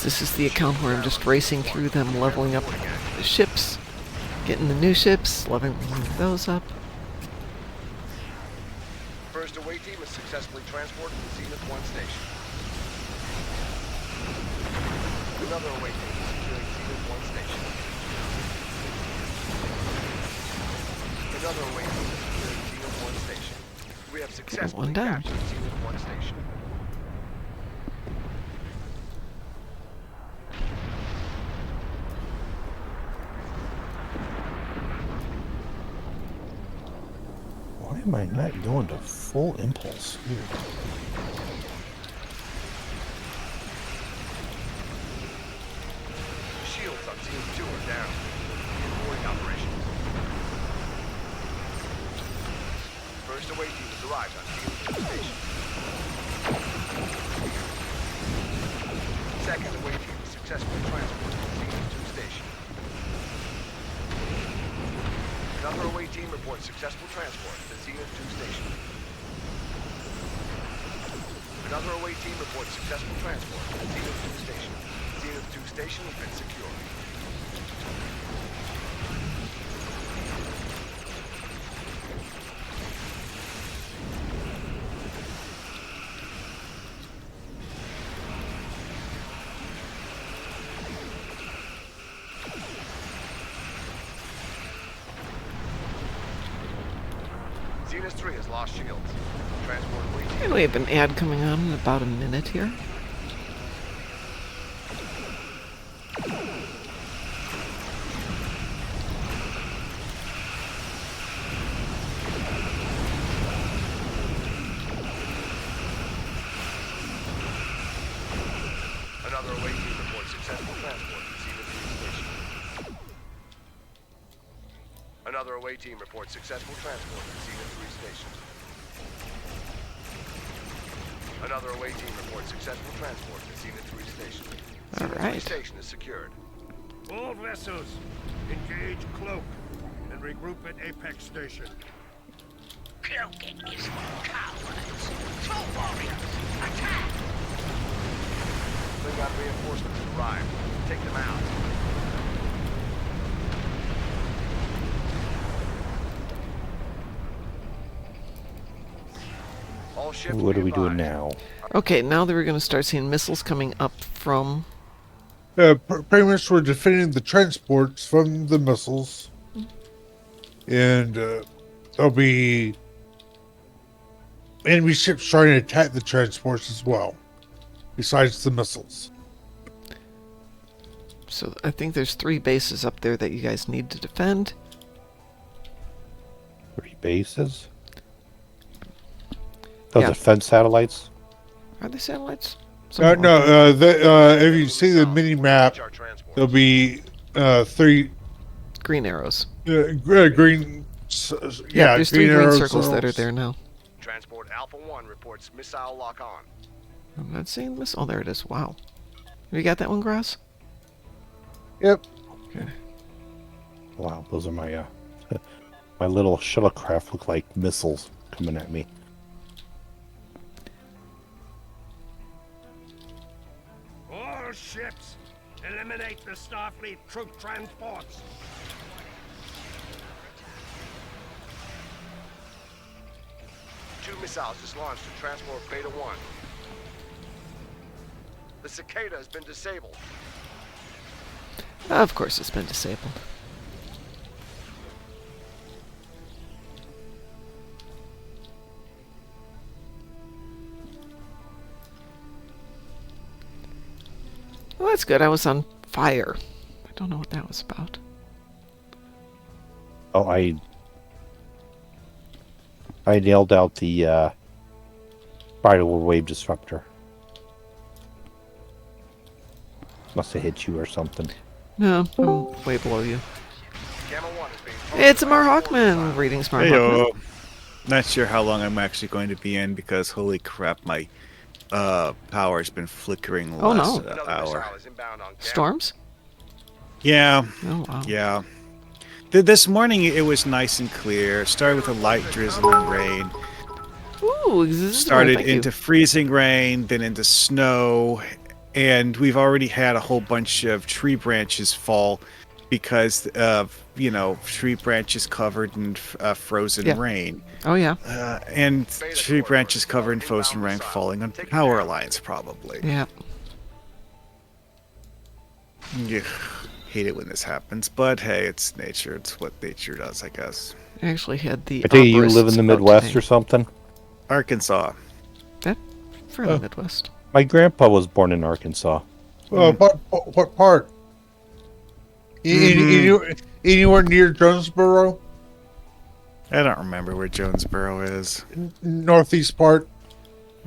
This is the account where I'm just racing through them, leveling up the ships, getting the new ships, leveling those up. First away team is successfully transported to Zenith 1 station. Another away team is securing Zenith 1 station. Another away team is securing Zenith 1 station. We have successfully one down. captured Zenith 1 station. Why am I not going to full impulse here? Shields on Zenith 2 are down. Boarding operations. First away team has arrived on Zenith 2 station. Second away team is successfully transported to Zenith 2 station. Another away team reports successful transport to Zenith 2 station. Another away team reports successful transport to Zenith 2 station. Zenith 2 station has been secured. Zenith 3 has lost shields. Transport away team. And we have an ad coming on in about a minute here. Another away team reports successful transport to Zenith 3 station. Another away team reports successful transport to Zenith 3 station. Another away team reports successful transport to Zenith 3 station. Zenith 3 Alright. station is secured. All vessels, engage Cloak and regroup at Apex Station. Cloaking is for cowards. True warriors, attack! Klingon reinforcements have arrived. Take them out. All ships What are be we doing advised. now? Okay, now that we're going to start seeing missiles coming up from... Pretty much we're defending the transports from the missiles, and there'll be enemy ships trying to attack the transports as well, besides the missiles. So I think there's 3 bases up there that you guys need to defend. 3 bases? Those Yeah. are fence satellites? Are they satellites? No, if you see the mini map, Our transports. there'll be 3 Green arrows. green. Yeah, there's 3 green arrow circles that are there now. Transport Alpha 1 reports missile lock on. I'm not seeing this. Oh, there it is. Wow. Have you got that one, Gross? Yep. Wow, those are my my little shuttlecraft look like missiles coming at me. All ships, eliminate the Starfleet troop transports. Two missiles just launched to transport Beta 1. The Cicada has been disabled. Of course it's been disabled. Well, that's good. I was on fire. I don't know what that was about. Oh, I nailed out the bridal wave disruptor. Must have hit you or something. No, I'm way below you. Gamma 1 is being It's Mar Hawkman. Readings, Mar Hawkman. Not sure how long I'm actually going to be in because holy crap, my power's been flickering the Oh, last no. Another hour. missile is inbound on Gamma. Storms? Yeah, Oh, wow. yeah. This morning it was nice and clear. Started with a light drizzling rain. Ooh, Started thank into you. freezing rain, then into snow, and we've already had a whole bunch of tree branches fall because of, tree branches covered in frozen Yeah. rain. Oh, yeah. And tree branches covered in frozen rain falling on power lines, probably. Yeah. Yeah, hate it when this happens, but hey, it's nature. It's what nature does, I guess. I actually had the I think you live in arborists the out Midwest today. or something. Arkansas. For the Midwest. My grandpa was born in Arkansas. What part? Anywhere near Jonesboro? I don't remember where Jonesboro is. Northeast part?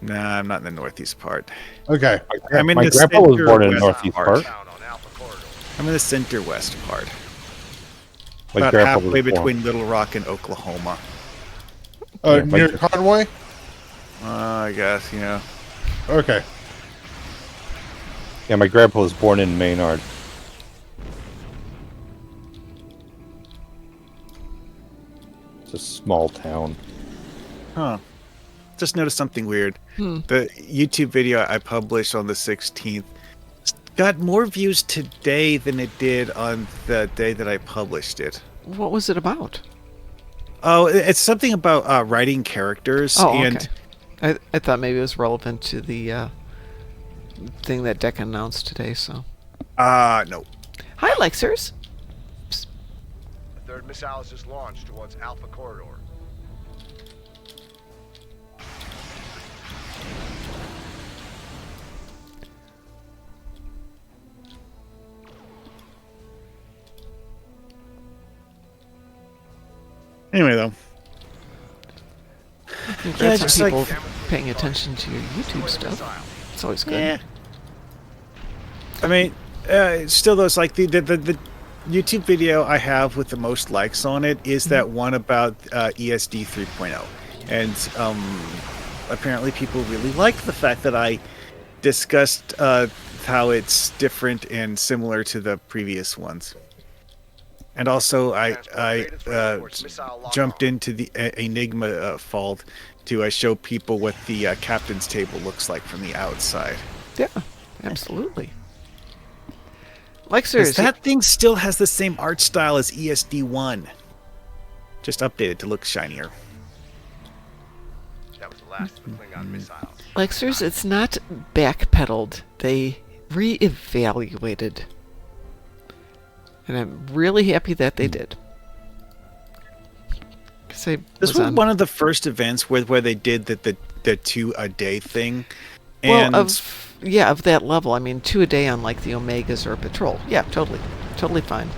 Nah, I'm not in the northeast part. Okay. I'm in My the grandpa was born in center-west northeast part. Inbound on Alpha Corridor. I'm in the center west part. My About grandpa halfway was born. between Little Rock and Oklahoma. Yeah, Near my- Conway? I guess, yeah. Okay. Yeah, my grandpa was born in Maynard. It's a small town. Huh. Just noticed something weird. The YouTube video I published on the 16th got more views today than it did on the day that I published it. What was it about? Oh, it's something about writing characters. Oh, and okay. I thought maybe it was relevant to the thing that Deck announced today, so. No. Hi, Lexers. The third missile is just launched towards Alpha Corridor. Anyway, though. Congrats just on like- people paying attention to your YouTube stuff. It's always good. Yeah. I mean, still though, it's like the YouTube video I have with the most likes on it is that one about ESD 3.0. And apparently people really liked the fact that I discussed how it's different and similar to the previous ones. And also, I jumped into the Enigma fault to show people what the captain's table looks like from the outside. Yeah, absolutely. 'Cause Lexers, that thing still has the same art style as ESD1. Just updated to look shinier. That was the last of the Klingon missiles. Lexers, it's not backpedaled. They re-evaluated. And I'm really happy that they did. 'Cause I This was on- one of the first events where they did the 2 a day thing. Well, And of that level. I mean, 2 a day on like the Omegas or Patrol. Yeah, totally fine.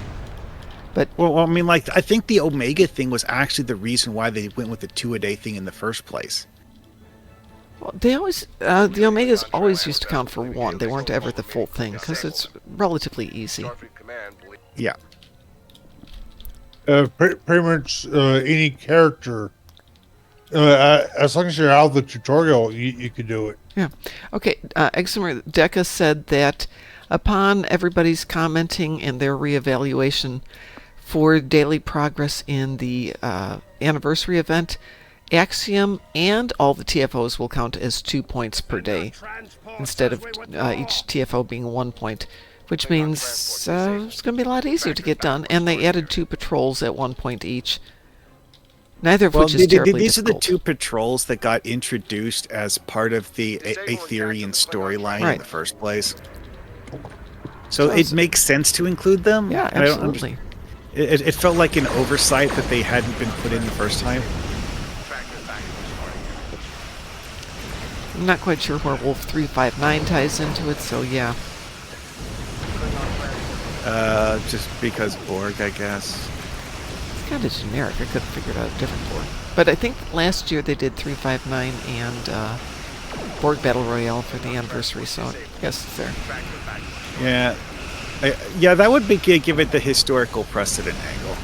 But well, I mean, like I think the Omega thing was actually the reason why they went with the 2 a day thing in the first place. well, they always the Omegas always used to count for 1. They weren't ever the full thing because it's relatively easy. Starfleet Command believes Yeah. Pretty much any character. As long as you're out of the tutorial, you could do it. Yeah. Okay. Exemer Deca said that Upon everybody's commenting and their reevaluation for daily progress in the anniversary event, Axiom and all the TFOs will count as 2 points per day instead of each TFO being 1 point, which means it's going to be a lot easier to get done. And they added 2 patrols at 1 point each, neither of which is terribly these difficult. are the 2 patrols that got introduced as part of the Aetherian storyline in the first place. So it makes sense to include them. Yeah, absolutely. It felt like an oversight that they hadn't been put in the first time. I'm not quite sure where Wolf 359 ties into it, so yeah. Just because Borg, I guess. It's kind of generic. I could have figured out a different Borg. But I think last year they did 359 and Borg Battle Royale for the anniversary, so I guess it's there. Yeah. Yeah, that would give it the historical precedent angle.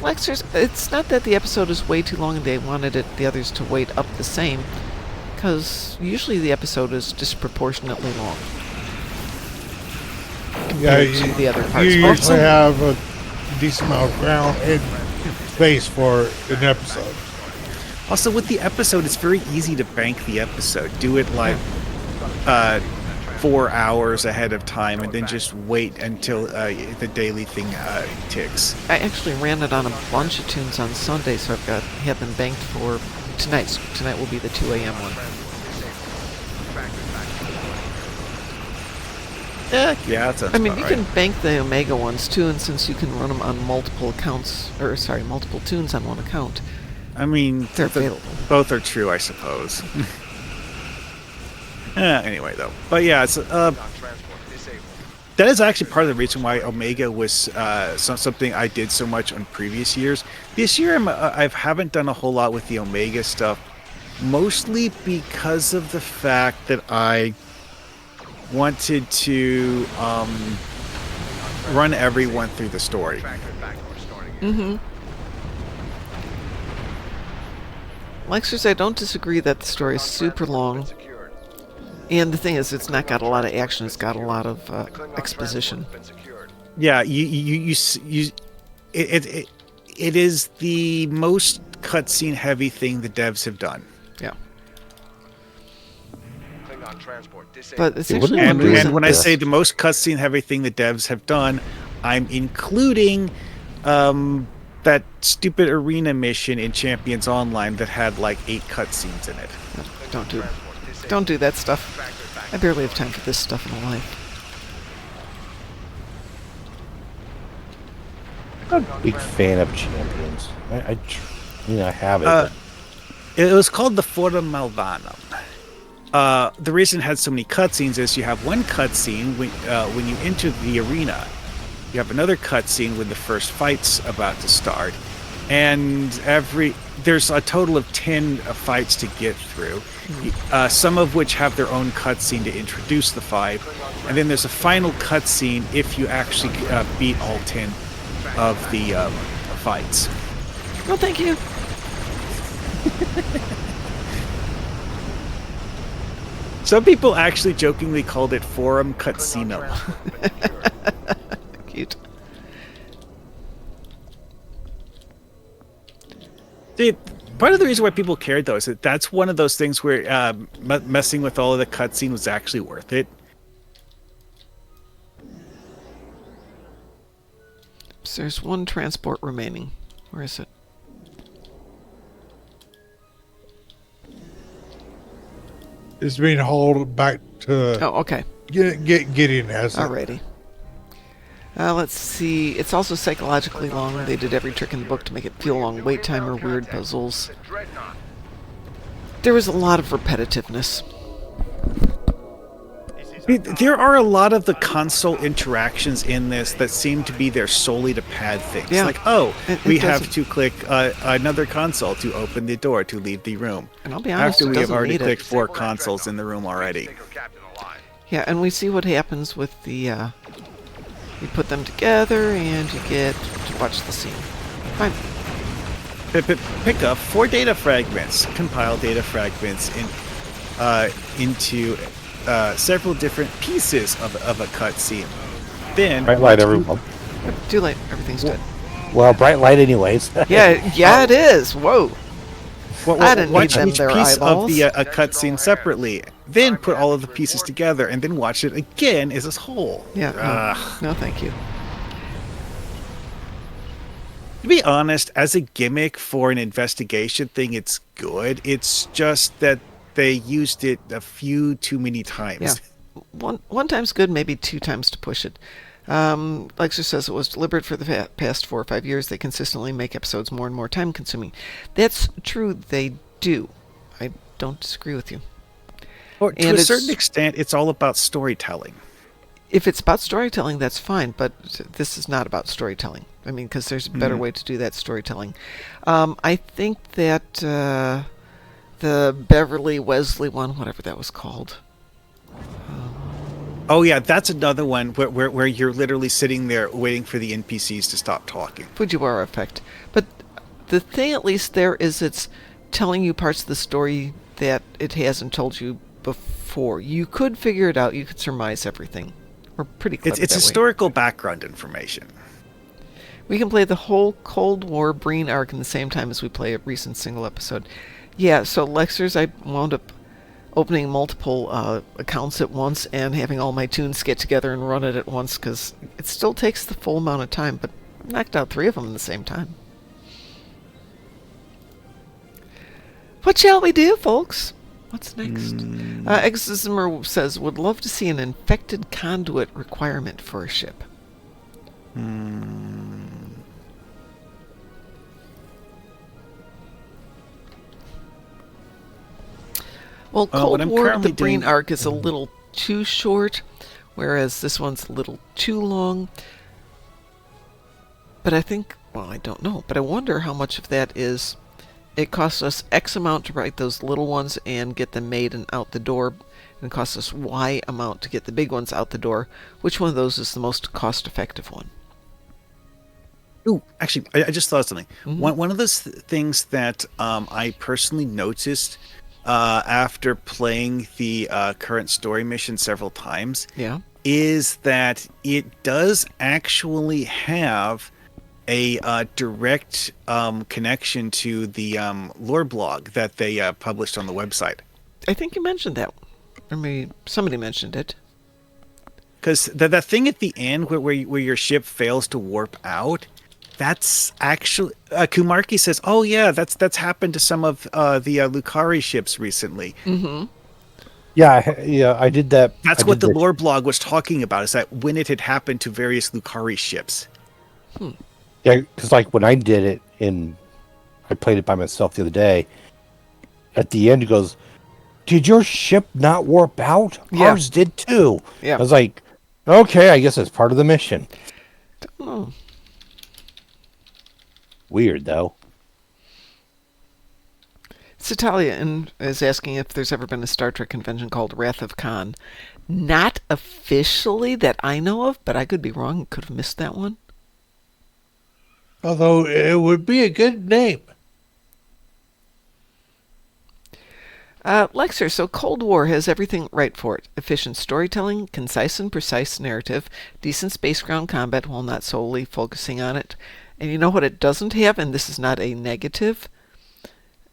Lexers, it's not that the episode is way too long and they wanted the others to wait up the same, because usually the episode is disproportionately long compared to the other parts. You usually have a decent amount of ground and space for an episode. Also, with the episode, it's very easy to bank the episode. Do it like 4 hours ahead of time, and then just wait until the daily thing ticks. I actually ran it on a bunch of tunes on Sunday, so have them banked for tonight. So tonight will be the 2 a.m. one. Yeah, that sounds I mean, about you right. can bank the Omega ones too, and since you can run them on multiple accounts, multiple tunes on one account. I mean, they're available. Both are true, I suppose. Anyway, though. But yeah, it's, that is actually part of the reason why Omega was something I did so much on previous years. This year, I haven't done a whole lot with the Omega stuff, mostly because of the fact that I wanted to run everyone through the story. Mm-hmm. Lexers, I don't disagree that the story is super long. And the thing is, it's not got a lot of action. It's got a lot of exposition. Yeah, it is the most cutscene heavy thing the devs have done. Yeah. But it's actually and when I say the most cutscene heavy thing the devs have done, I'm including that stupid arena mission in Champions Online that had like 8 cutscenes in it. Don't do that stuff. I barely have time for this stuff in my life. I'm a big fan of Champions. I have it. It was called the Forum Malvanum. The reason it had so many cutscenes is you have one cutscene when you enter the arena. You have another cutscene when the first fight's about to start, and there's a total of 10 fights to get through. Some of which have their own cutscene to introduce the fight, and then there's a final cutscene if you actually beat all 10 of the fights. Well, thank you. Some people actually jokingly called it Forum Cutscene. Cute. See, part of the reason why people cared, though, is that that's one of those things where messing with all of the cutscene was actually worth it. So there's one transport remaining. Where is it? It's being hauled back to. Oh, okay. Gideon has it. Alrighty. Let's see. It's also psychologically long. They did every trick in the book to make it feel long. Wait time or weird puzzles. There was a lot of repetitiveness. There are a lot of the console interactions in this that seem to be there solely to pad things. Yeah. Like, we have to click another console to open the door to leave the room. And I'll be honest, after we have already clicked it. 4 consoles in the room already. Yeah, and we see what happens with the... you put them together and you get to watch the scene. Fine. Pick up 4 data fragments. Compile data fragments into several different pieces of a cutscene. Then Bright light, everyone. Too late. Everything's dead. Well, bright light, anyways. Yeah, it is. Whoa. I didn't watch need them each their piece eyeballs. of the a cutscene separately, then put all of the pieces together, and then watch it again as a whole. Yeah. No, thank you. To be honest, as a gimmick for an investigation thing, it's good. It's just that they used it a few too many times. Yeah. One time's good, maybe 2 times to push it. Lexer says it was deliberate for the past 4 or 5 years. They consistently make episodes more and more time consuming. That's true, they do. I don't disagree with you. Or to a certain extent, it's all about storytelling. If it's about storytelling, that's fine, but this is not about storytelling. I mean, because there's a better way to do that storytelling. I think that the Beverly Wesley one, whatever that was called. Oh yeah, that's another one where you're literally sitting there waiting for the NPCs to stop talking. Fujiwara effect. But the thing at least there is it's telling you parts of the story that it hasn't told you before. You could figure it out. You could surmise everything. We're pretty clever It's that historical background information. We can play the whole Cold War Breen arc in the same time as we play a recent single episode. Yeah, so Lexers, I wound up opening multiple accounts at once and having all my tunes get together and run it at once because it still takes the full amount of time, but I knocked out 3 of them at the same time. What shall we do, folks? What's next? Exismer says, would love to see an infected conduit requirement for a ship. Well, Cold War, the Breen arc is a little too short, whereas this one's a little too long. But I think, well, I don't know, but I wonder how much of that is, it costs us X amount to write those little ones and get them made and out the door, and it costs us Y amount to get the big ones out the door. Which one of those is the most cost-effective one? Ooh, actually, I just thought of something. One of those things that I personally noticed after playing the current story mission several times is that it does actually have a direct connection to the lore blog that they published on the website. I think you mentioned that. Or maybe somebody mentioned it. Because that thing at the end where your ship fails to warp out, that's actually Kumarki says, "Oh yeah, that's happened to some of the Lucari ships recently." Mm-hmm. Yeah, I did that. That's what the lore blog was talking about. Is that when it had happened to various Lucari ships? Yeah, because like when I did it I played it by myself the other day. At the end, it goes, "Did your ship not warp out? Yeah. Ours did too." Yeah. I was like, "Okay, I guess it's part of the mission." Don't know. Weird though. Citalia is asking if there's ever been a Star Trek convention called Wrath of Khan. Not officially that I know of, but I could be wrong. Could have missed that one. Although it would be a good name. Lexer, so Cold War has everything right for it. Efficient storytelling, concise and precise narrative, decent space ground combat while not solely focusing on it. And you know what it doesn't have, and this is not a negative,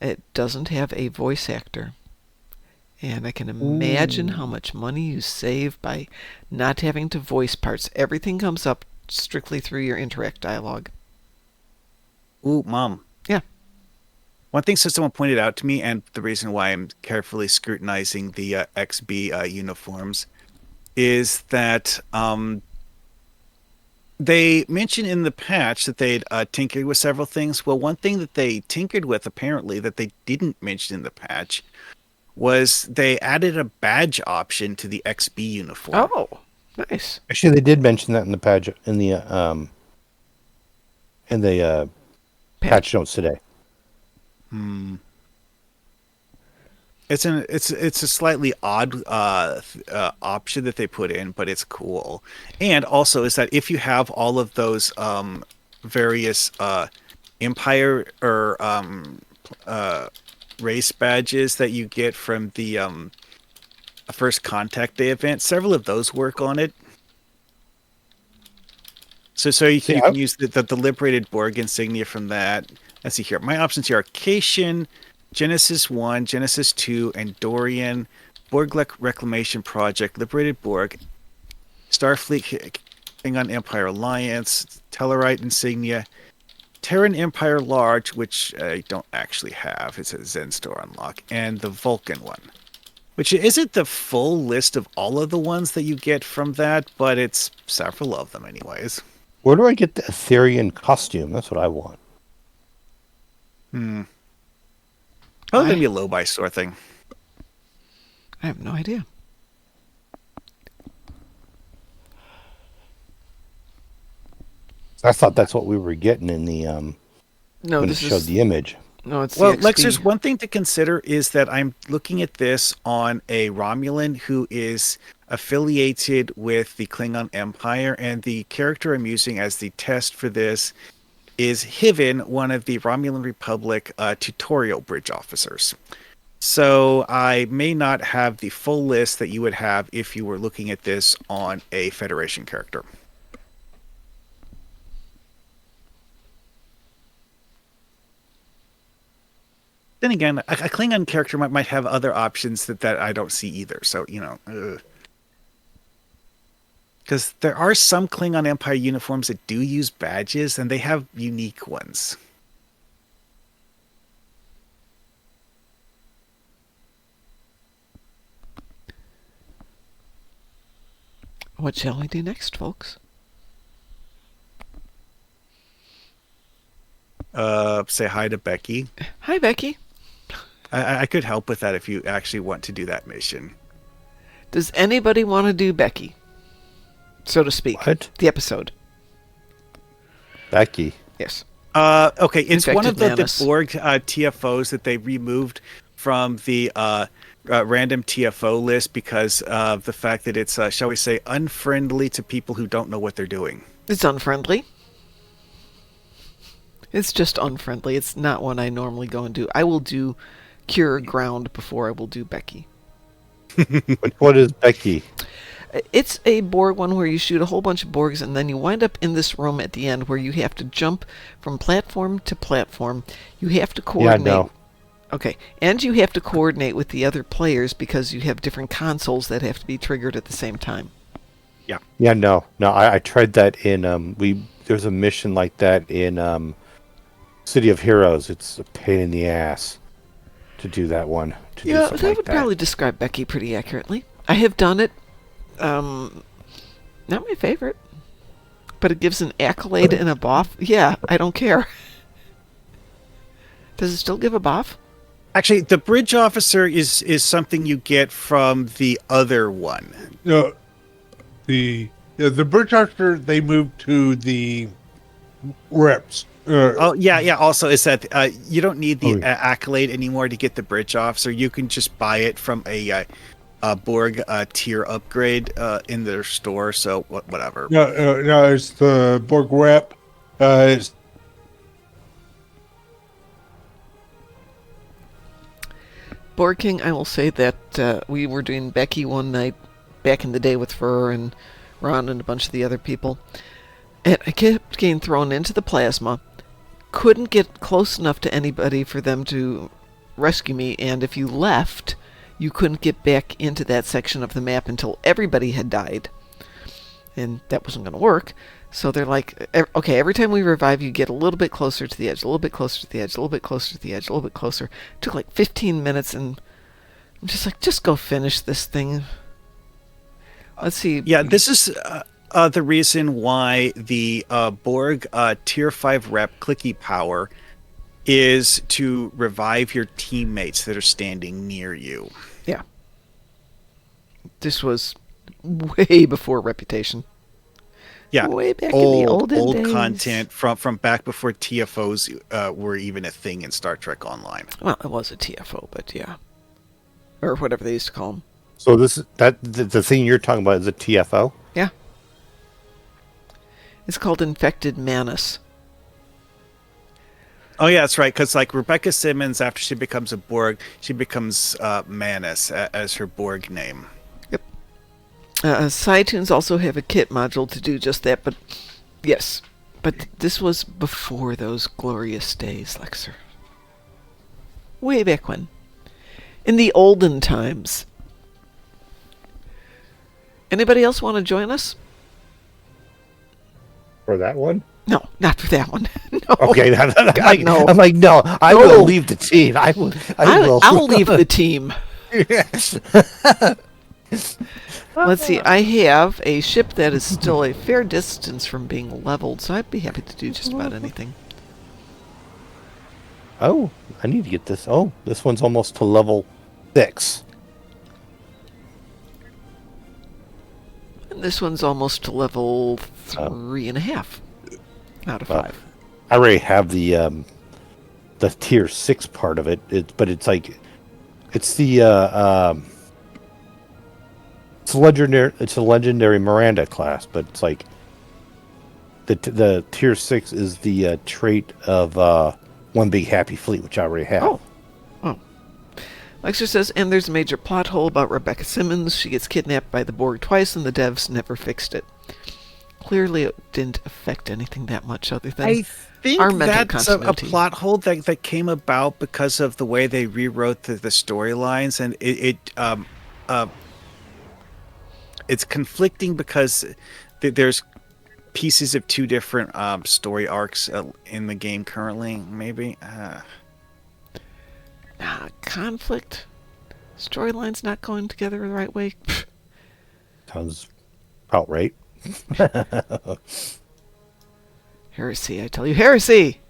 it doesn't have a voice actor. And I can imagine how much money you save by not having to voice parts. Everything comes up strictly through your interact dialogue. Ooh, Mom. Yeah. One thing someone pointed out to me, and the reason why I'm carefully scrutinizing the XB uniforms, is that they mentioned in the patch that they'd tinkered with several things. Well, one thing that they tinkered with, apparently, that they didn't mention in the patch, was they added a badge option to the XB uniform. Oh, nice. Actually, they did mention that in the patch patch notes today. It's a slightly odd option that they put in, but it's cool. And also is that if you have all of those various Empire or race badges that you get from the a First Contact Day event. Several of those work on it. So you can use the liberated Borg insignia from that. Let's see here. My options here are Cation, Genesis 1, Genesis 2, Andorian, Borg Reclamation Project, Liberated Borg, Starfleet Klingon Empire Alliance, Tellarite insignia, Terran Empire Large, which I don't actually have. It's a Zen Store unlock, and the Vulcan one, which isn't the full list of all of the ones that you get from that, but it's several of them anyways. Where do I get the Etherean costume? That's what I want. Probably gonna be a low buy store thing. I have no idea. I thought that's what we were getting in the No, when this it showed the image. No, it's well, the XP. Lex, there's one thing to consider is that I'm looking at this on a Romulan who is affiliated with the Klingon Empire, and the character I'm using as the test for this is Hiven, one of the Romulan Republic tutorial bridge officers. So I may not have the full list that you would have if you were looking at this on a Federation character. Then again, a Klingon character might have other options that I don't see either. So, because there are some Klingon Empire uniforms that do use badges, and they have unique ones. What shall we do next, folks? Say hi to Becky. Hi, Becky. I could help with that if you actually want to do that mission. Does anybody want to do Becky? So to speak. What? The episode. Becky. Yes. Okay, it's one of the Manus. Borg TFOs that they removed from the random TFO list because of the fact that it's, shall we say, unfriendly to people who don't know what they're doing. It's unfriendly. It's just unfriendly. It's not one I normally go and do. I will do Cure Ground before I will do Becky. What is Becky? It's a Borg one where you shoot a whole bunch of Borgs and then you wind up in this room at the end where you have to jump from platform to platform. You have to coordinate. Yeah, no. Okay, and you have to coordinate with the other players because you have different consoles that have to be triggered at the same time. Yeah. Yeah, no. I tried that in there's a mission like that in City of Heroes. It's a pain in the ass to do that one. Yeah, that would probably describe Becky pretty accurately. I have done it. Not my favorite, but it gives an accolade and a buff. Yeah, I don't care. Does it still give a buff? Actually, the bridge officer is something you get from the other one. No, the bridge officer, they moved to the reps. Also, it's that you don't need the accolade anymore to get the bridge officer. You can just buy it from a Borg tier upgrade in their store. So whatever. No, it's the Borg rep. It's Borg King, I will say that we were doing Becky one night back in the day with Fur and Ron and a bunch of the other people. And I kept getting thrown into the plasma. Couldn't get close enough to anybody for them to rescue me. And if you left, you couldn't get back into that section of the map until everybody had died. And that wasn't going to work. So they're like, okay, every time we revive, you get a little bit closer to the edge, a little bit closer to the edge, a little bit closer to the edge, a little bit closer. It took like 15 minutes, and I'm just like, just go finish this thing. Let's see. Yeah, this is the reason why the Borg Tier 5 rep clicky power is to revive your teammates that are standing near you. Yeah. This was way before Reputation. Yeah, way back in the olden old days. content from back before TFOs were even a thing in Star Trek Online. Well, it was a TFO, but yeah, or whatever they used to call them. So the thing you're talking about is a TFO? Yeah, it's called Infected Manus. Oh yeah, that's right. Because like Rebecca Simmons, after she becomes a Borg, she becomes Manus as her Borg name. SciTunes also have a kit module to do just that, but yes. But this was before those glorious days, Lexer. Way back when. In the olden times. Anybody else want to join us? For that one? No, not for that one. No. Okay, God, no. I'm like, no, I will leave the team. I will. I'll leave the team. Yes. Let's see. I have a ship that is still a fair distance from being leveled, so I'd be happy to do just about anything. Oh, I need to get this. Oh, this one's almost to level 6. And this one's almost to level 3.5 out of 5. I already have the tier 6 part of it. But it's like, it's the it's legendary. It's a legendary Miranda class, but it's like the tier 6 is the trait of One Big Happy Fleet, which I already have. Oh. Lexer says, and there's a major plot hole about Rebecca Simmons. She gets kidnapped by the Borg twice, and the devs never fixed it. Clearly, it didn't affect anything that much other than I think our mental that's a continuity. plot hole that came about because of the way they rewrote the storylines, and it's conflicting because there's pieces of 2 different story arcs in the game currently. Maybe conflict, storylines not going together the right way. Sounds about right. Heresy, I tell you, heresy.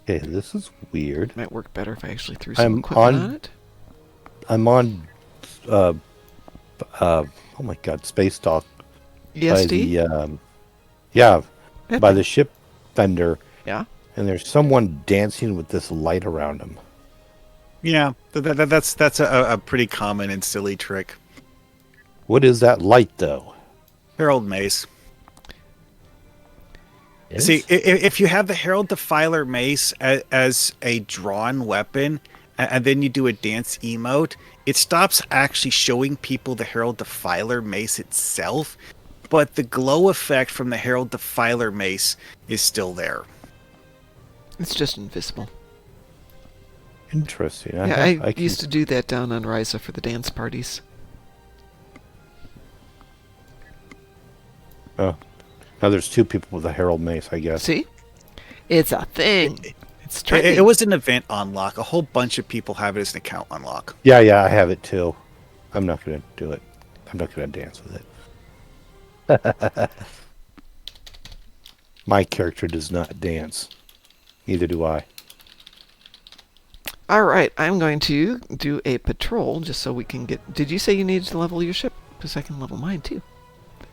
Okay, this is weird. Might work better if I actually threw some equipment on it. I'm on oh my god, Space Dock. ESD? By the ship vendor. Yeah. And there's someone dancing with this light around him. yeah, that's a pretty common and silly trick. What is that light, though? Herald Mace. See, if you have the Herald Defiler Mace as a drawn weapon, and then you do a dance emote, it stops actually showing people the Herald Defiler Mace itself, but the glow effect from the Herald Defiler Mace is still there. It's just invisible. Interesting. I used to do that down on Ryza for the dance parties. Oh. Now there's 2 people with a Herald Mace, I guess. See? It's a thing. It's trendy. It was an event unlock. A whole bunch of people have it as an account unlock. Yeah, I have it too. I'm not going to do it. I'm not going to dance with it. My character does not dance. Neither do I. All right, I'm going to do a patrol just so we can get... Did you say you needed to level your ship? Because I can level mine too.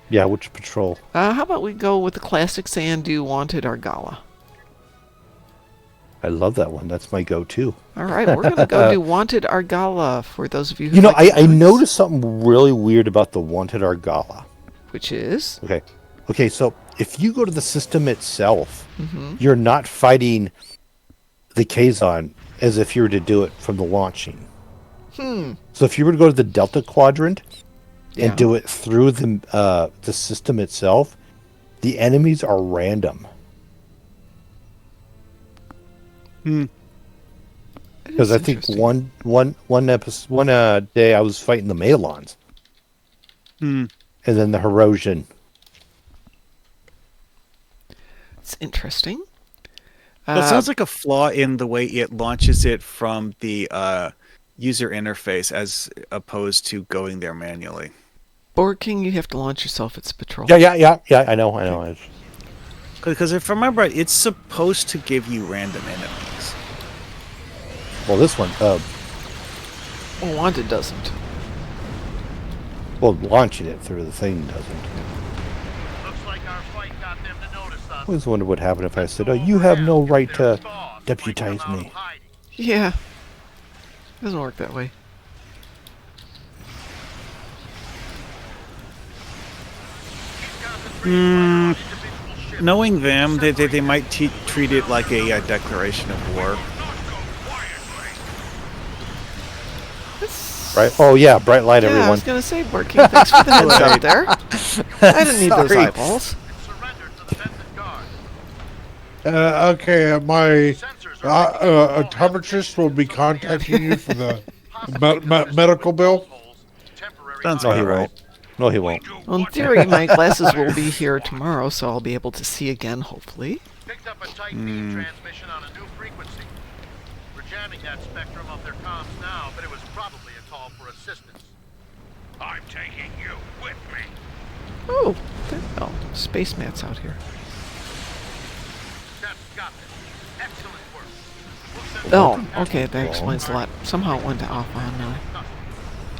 Yeah, which patrol? How about we go with the classics and do Wanted Argala? I love that one. That's my go-to. All right, we're going to go do Wanted Argala for those of you who... You know, I noticed something really weird about the Wanted Argala. Which is? Okay, so if you go to the system itself, you're not fighting the Kazon as if you were to do it from the launching. So if you were to go to the Delta Quadrant and do it through the system itself, the enemies are random. Because I think one day I was fighting the Malons. And then the Herosian. It's interesting. That sounds like a flaw in the way it launches it from the user interface as opposed to going there manually. Borg King, you have to launch yourself. It's patrol. Yeah, I know. Because if I remember right, it's supposed to give you random enemies. Well, this one, Well, Wanted doesn't. well, launching it through the thing doesn't. Looks like our fight got them to notice us. I always wonder what happened if I said, "Oh, you have no right to deputize me." Yeah. Doesn't work that way. Knowing them, they might treat it like a declaration of war. Right? Oh yeah, bright light, Yeah, I everyone. was going to say, Borky, thanks for the heads up there. I didn't need those Sorry. eyeballs. Surrender to the Benson Guard. Okay, my Sensors are optometrist will be contacting you for the medical bill. Sounds No, he about right. won't. No, he won't. Well, in theory, my glasses will be here tomorrow, so I'll be able to see again, hopefully. Picked up a tight beam transmission on a new frequency. We're jamming that spectrum of their comms now, but it was probably a call for assistance. I'm taking you with me. Oh, space mats out here. That's got this. Excellent work. We'll send Oh, okay, that explains a lot. Somehow it went off on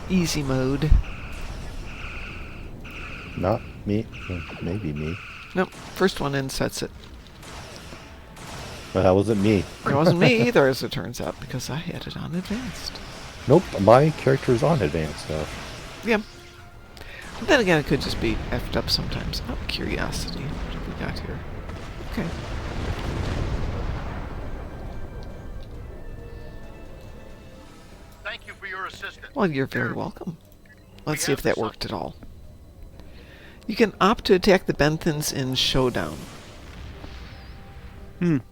easy mode. Not me. Maybe me. Nope, first one in sets it. But that wasn't me. It wasn't me either, as it turns out, because I had it on advanced. Nope, my character is on advanced, so. Yeah. But then again, it could just be effed up sometimes. Out of curiosity, what have we got here? Okay. Thank you for your assistance. Well, you're very welcome. Let's see if that worked at all. You can opt to attack the Benthans in Showdown. Let's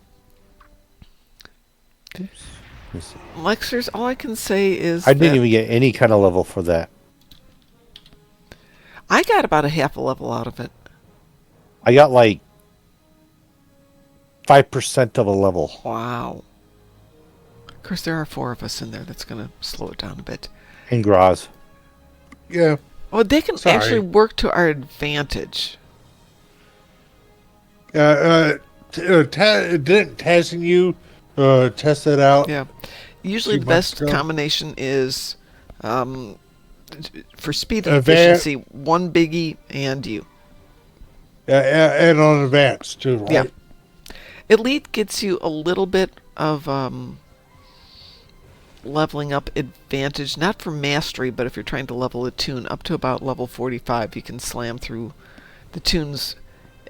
see. Lexers, all I can say is I didn't that even get any kind of level for that. I got about a half a level out of it. I got like 5% of a level. Wow. Of course, there are 4 of us in there. That's going to slow it down a bit. In Graz. Yeah. Well, they can Sorry. actually work to our advantage. Didn't Taz and you test it out? Yeah. Usually the few months best ago. combination is, for speed and Advan- efficiency, one biggie and you. And on advance too, right? Yeah. Elite gets you a little bit of leveling up advantage, not for mastery, but if you're trying to level a tune up to about level 45, you can slam through the tunes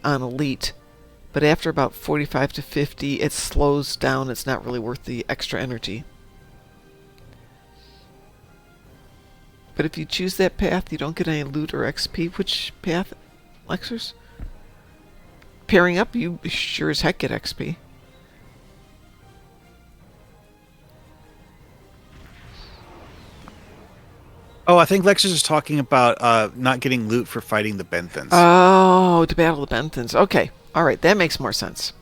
on Elite. But after about 45 to 50, it slows down. It's not really worth the extra energy. But if you choose that path, you don't get any loot or XP. Which path, Lexers? Pairing up, you sure as heck get XP. Oh, I think Lexus is talking about not getting loot for fighting the Benthans. Oh, to battle the Benthans. Okay. All right, that makes more sense.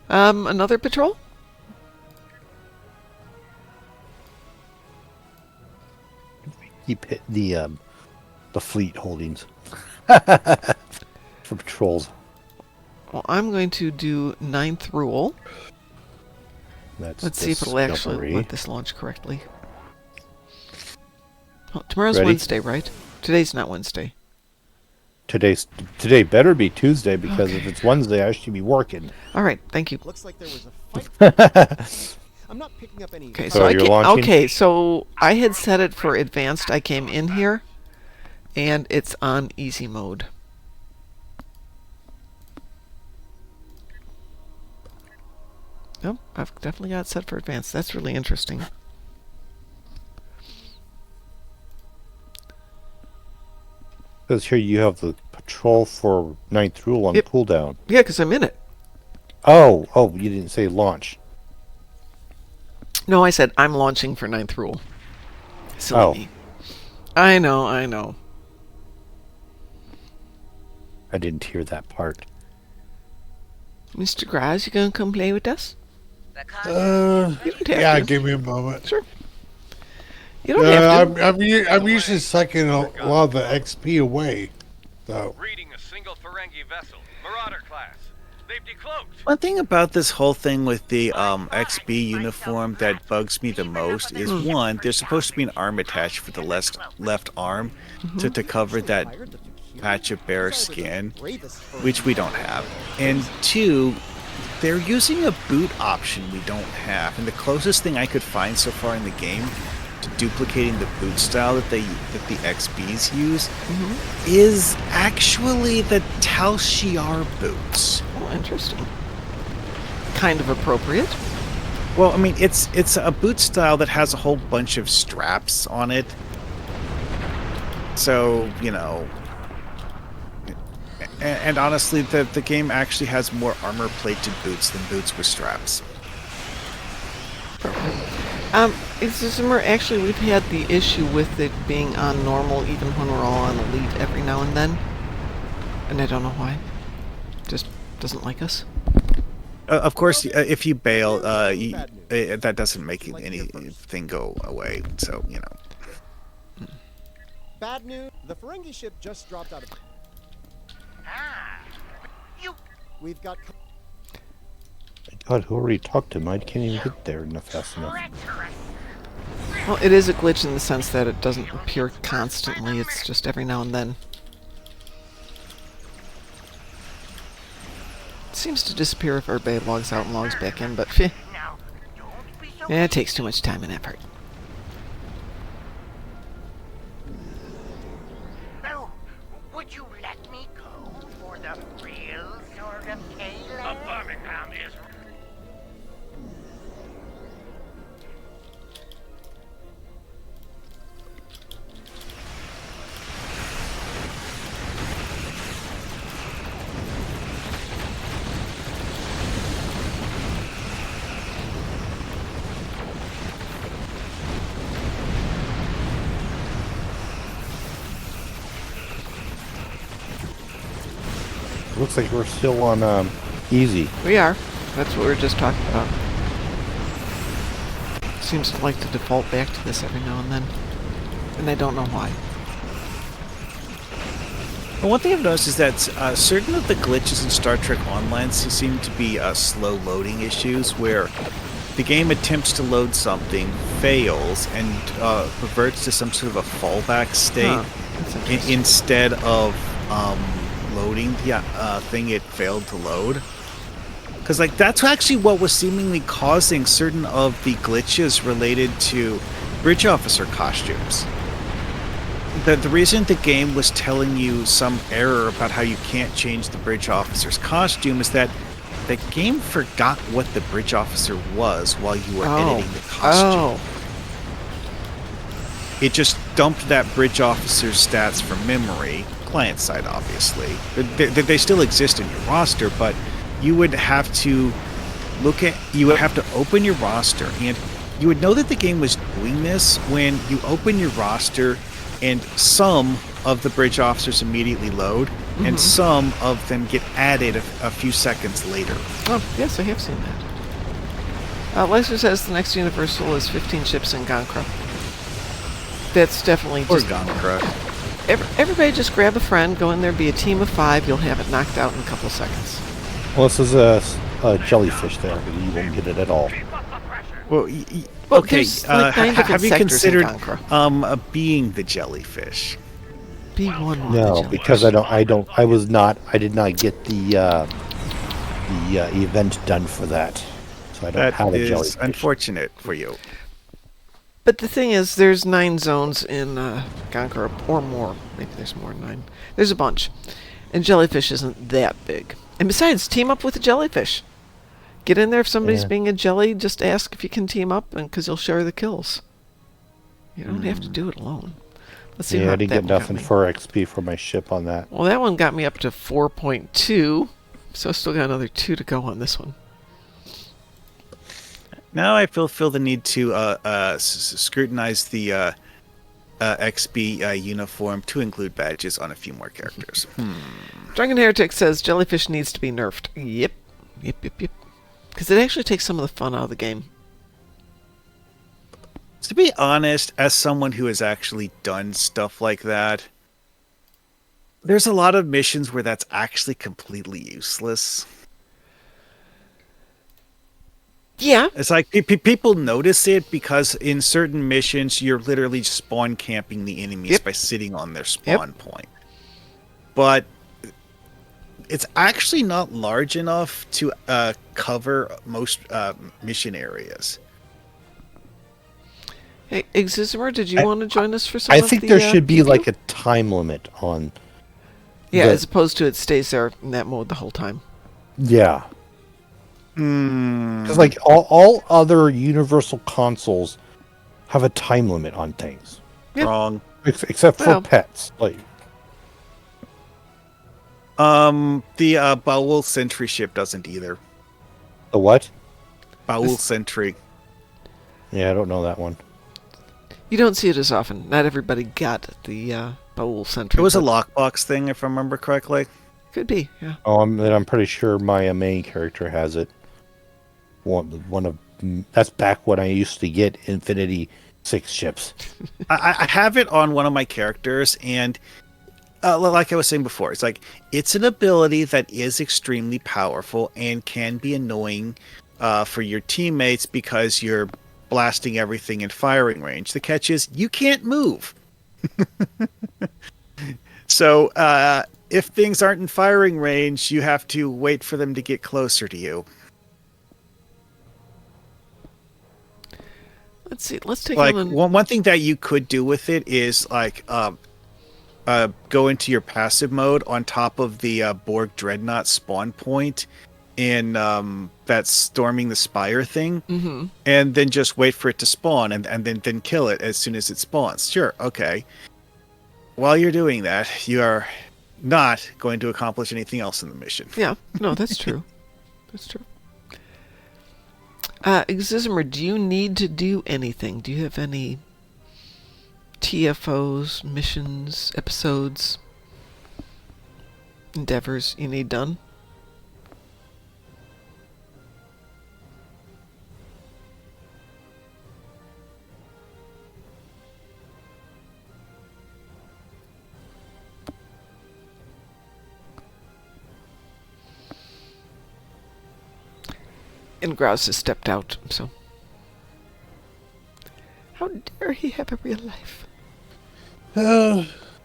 Another patrol? Keep hitting the fleet holdings for patrols. Well, I'm going to do 9th rule. Let's see if it'll actually discovery. let this launch correctly. Oh, tomorrow's Ready? Wednesday, right? Today's not Wednesday. Today better be Tuesday, because if it's Wednesday, I should be working. All right, thank you. Looks like there was a fight. I'm not picking up any. Okay, So so I you're can't, launching? okay, so I had set it for advanced. I came in here, and it's on easy mode. Nope, I've definitely got it set for advanced. That's really interesting. Because here you have the patrol for 9th rule on Yep. cooldown. Yeah, because I'm in it. Oh, you didn't say launch. No, I said I'm launching for 9th rule. Silly Oh. me. I know. I didn't hear that part. Mr. Graz, you gonna come play with us? You don't have Yeah, to. give me a moment. Sure. You don't have to. I'm usually sucking a lot of the XP away, though. Reading a single Ferengi vessel, Marauder class. They've decloaked. One thing about this whole thing with the XP uniform that bugs me the most is, one, there's supposed to be an arm attached for the left arm to cover that patch of bare skin, which we don't have. And two, they're using a boot option we don't have. And the closest thing I could find so far in the game to duplicating the boot style that the XPs use is actually the Tal Shiar boots. Oh, interesting. Kind of appropriate. Well, I mean, it's a boot style that has a whole bunch of straps on it. So, you know, and honestly, the game actually has more armor-plated boots than boots with straps. Actually, we've had the issue with it being on normal even when we're all on elite every now and then. And I don't know why. Just doesn't like us. Of course, if you bail, that doesn't make anything go away. So, you know. Bad news. The Ferengi ship just dropped out of... We've got... God, who already talked to him? I can't even get there fast enough. Well, it is a glitch in the sense that it doesn't appear constantly. It's just every now and then. It seems to disappear if everybody logs out and logs back in, but yeah, it takes too much time and effort. Oh, would you let me go for the real sort of Caleb? Birmingham is... Looks like we're still on easy. We are. That's what we were just talking about. Seems to like to default back to this every now and then. And I don't know why. Well, one thing I've noticed is that certain of the glitches in Star Trek Online seem to be slow loading issues where the game attempts to load something, fails, and reverts to some sort of a fallback state instead of loading the thing it failed to load. Because like that's actually what was seemingly causing certain of the glitches related to bridge officer costumes. The reason the game was telling you some error about how you can't change the bridge officer's costume is that the game forgot what the bridge officer was while you were editing the costume. It just dumped that bridge officer's stats from memory, client side obviously. They still exist in your roster, but you would have to open your roster, and you would know that the game was doing this when you open your roster and some of the bridge officers immediately load, and some of them get added a few seconds later. Oh, yes, I have seen that. Lester says the next Universal is 15 ships in Gankra. That's definitely Or just... Gankra. Everybody just grab a friend, go in there, be a team of 5, you'll have it knocked out in a couple of seconds. Well, this is a jellyfish there, but you won't get it at all. Well, Well, okay, there's like 9 different have you sectors in considered Gankra. being the jellyfish? Be one with the No, jellyfish. because I did not get the event done for that. So I don't have a jellyfish. That is unfortunate for you. But the thing is, there's 9 zones in Gankra, or more. Maybe there's more than 9. There's a bunch. And jellyfish isn't that big. And besides, team up with a jellyfish. Get in there if somebody's being a jelly, just ask if you can team up, and because you'll share the kills. You don't have to do it alone. Let's see. Yeah, how I didn't that get one got nothing me. for XP for my ship on that. Well, that one got me up to 4.2, so I still got another 2 to go on this one. Now I feel the need to scrutinize the XP uniform to include badges on a few more characters. Drunken Heretic says jellyfish needs to be nerfed. Yep. Because it actually takes some of the fun out of the game. To be honest, as someone who has actually done stuff like that, there's a lot of missions where that's actually completely useless. Yeah. It's like people notice it because in certain missions, you're literally spawn camping the enemies by sitting on their spawn point. But it's actually not large enough to cover most mission areas. Hey, Exismer, did you want to join us for some of the... I think there should be like a time limit on... Yeah, as opposed to it stays there in that mode the whole time. Yeah. Because like all other Universal consoles have a time limit on things. Yeah. Wrong. Except for pets. Like the Baul Sentry ship doesn't either. the what? Baul Sentry. Yeah, I don't know that one. You don't see it as often. Not everybody got the Baul Sentry. It was a lockbox thing, if I remember correctly. Could be, yeah. Oh, I'm pretty sure my main character has it. One of that's back when I used to get Infinity 6 ships. I have it on one of my characters, and like I was saying before, it's an ability that is extremely powerful and can be annoying for your teammates because you're blasting everything in firing range. The catch is you can't move. So if things aren't in firing range, you have to wait for them to get closer to you. Let's see. Let's take one thing that you could do with it is go into your passive mode on top of the Borg Dreadnought spawn point in that storming the spire thing, and then just wait for it to spawn and then kill it as soon as it spawns. Sure, okay. While you're doing that, you are not going to accomplish anything else in the mission. Yeah, no, that's true. That's true. Exismer, do you need to do anything? Do you have any TFOs, missions, episodes, endeavors you need done? And Grouse has stepped out, so... How dare he have a real life?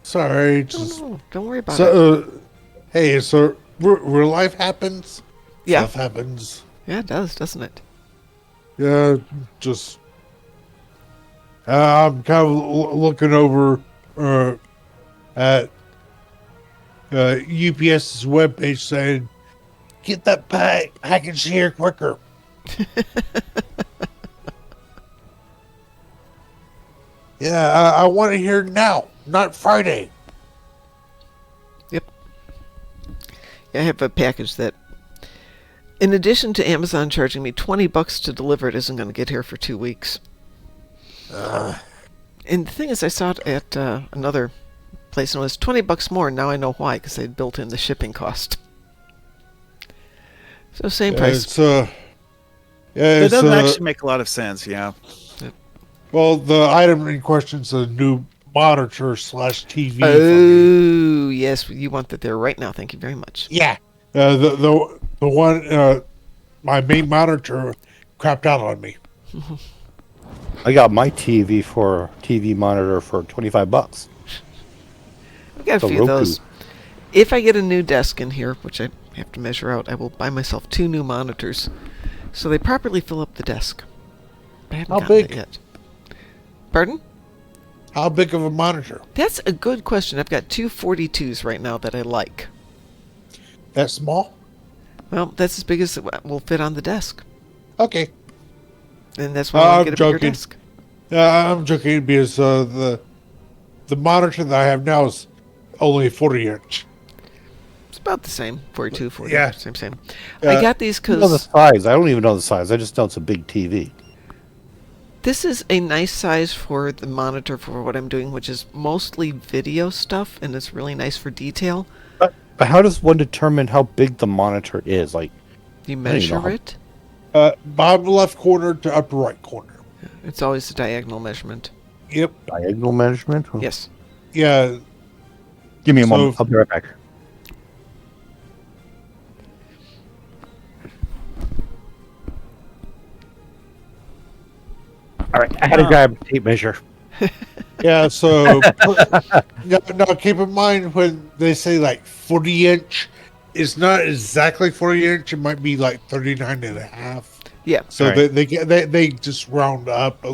Sorry. No, don't worry about it. Hey, so real life happens? Yeah. Stuff happens. Yeah, it does, doesn't it? Yeah, just... I'm kind of looking over at UPS's webpage saying, get that package here quicker. Yeah, I want it here now, not Friday. Yep. Yeah, I have a package that, in addition to Amazon charging me $20 to deliver it, isn't going to get here for 2 weeks. And the thing is, I saw it at another place, and it was $20 more, and now I know why, because they'd built in the shipping cost. So same price. It doesn't actually make a lot of sense, yeah. Well, the item in question is a new monitor / TV. Oh, yes, you want that there right now. Thank you very much. Yeah, the one my main monitor crapped out on me. I got my TV monitor for $25. I've got a few of those. If I get a new desk in here, which I have to measure out, I will buy myself 2 new monitors, so they properly fill up the desk. I haven't gotten it yet. Pardon? How big of a monitor? That's a good question. I've got 2 42s right now that I like. That small? Well, that's as big as it will fit on the desk. Okay. And that's why I want to get a bigger desk. I'm joking because the monitor that I have now is only 40-inch. It's about the same. 42, 40. Yeah. Same. I got these because... I don't know the size. I don't even know the size. I just know it's a big TV. This is a nice size for the monitor for what I'm doing, which is mostly video stuff, and it's really nice for detail. But how does one determine how big the monitor is? Like, you measure it? Bottom left corner to upper right corner. It's always a diagonal measurement. Yep. Diagonal measurement? Yes. Yeah. Give me a moment. I'll be right back. All right, I had to grab a tape measure. Yeah, so now keep in mind when they say like 40-inch, it's not exactly 40-inch. It might be like 39.5. Yeah. So right. they just round up.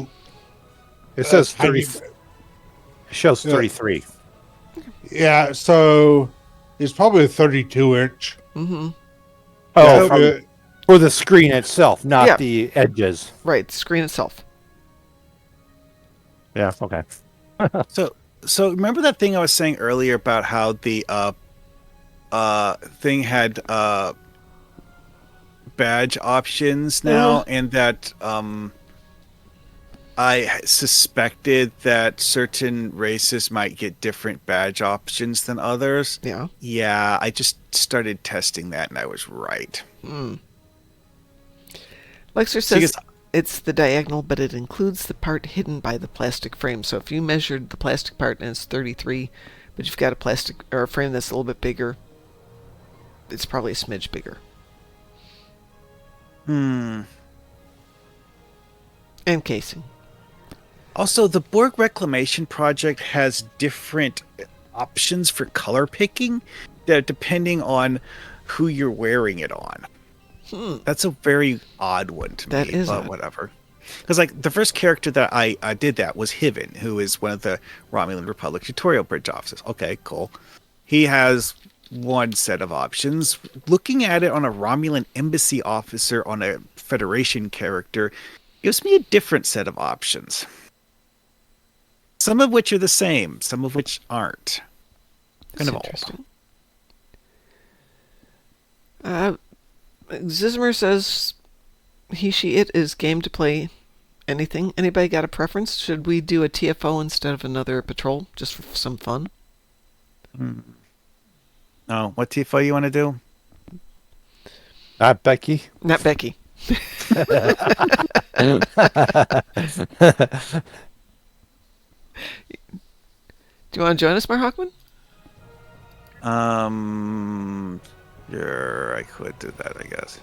It says 30. It shows 33. Yeah, so it's probably a 32-inch. Mm-hmm. Oh, For the screen itself, not Yeah. the edges. Right, the screen itself. Yeah. Okay. So remember that thing I was saying earlier about how the thing had badge options now, and that I suspected that certain races might get different badge options than others. Yeah. Yeah, I just started testing that, and I was right. Lexer So you says guess- it's the diagonal, but it includes the part hidden by the plastic frame. So if you measured the plastic part and it's 33, but you've got a plastic or a frame that's a little bit bigger, it's probably a smidge bigger. And casing. Also, the Borg Reclamation Project has different options for color picking that depending on who you're wearing it on. That's a very odd one to That me, is but odd. whatever. Because like the first character that I did that was Hiven, who is one of the Romulan Republic tutorial bridge officers. Okay, cool. He has one set of options. Looking at it on a Romulan embassy officer on a Federation character gives me a different set of options. Some of which are the same, some of which aren't. Kind That's of odd. interesting. Zizmer says he, she, it is game to play anything. Anybody got a preference? Should we do a TFO instead of another patrol, just for some fun? Oh, what TFO you want to do? Not Becky. Not Becky. Do you want to join us, Mar Hockman? Sure, I could do that, I guess.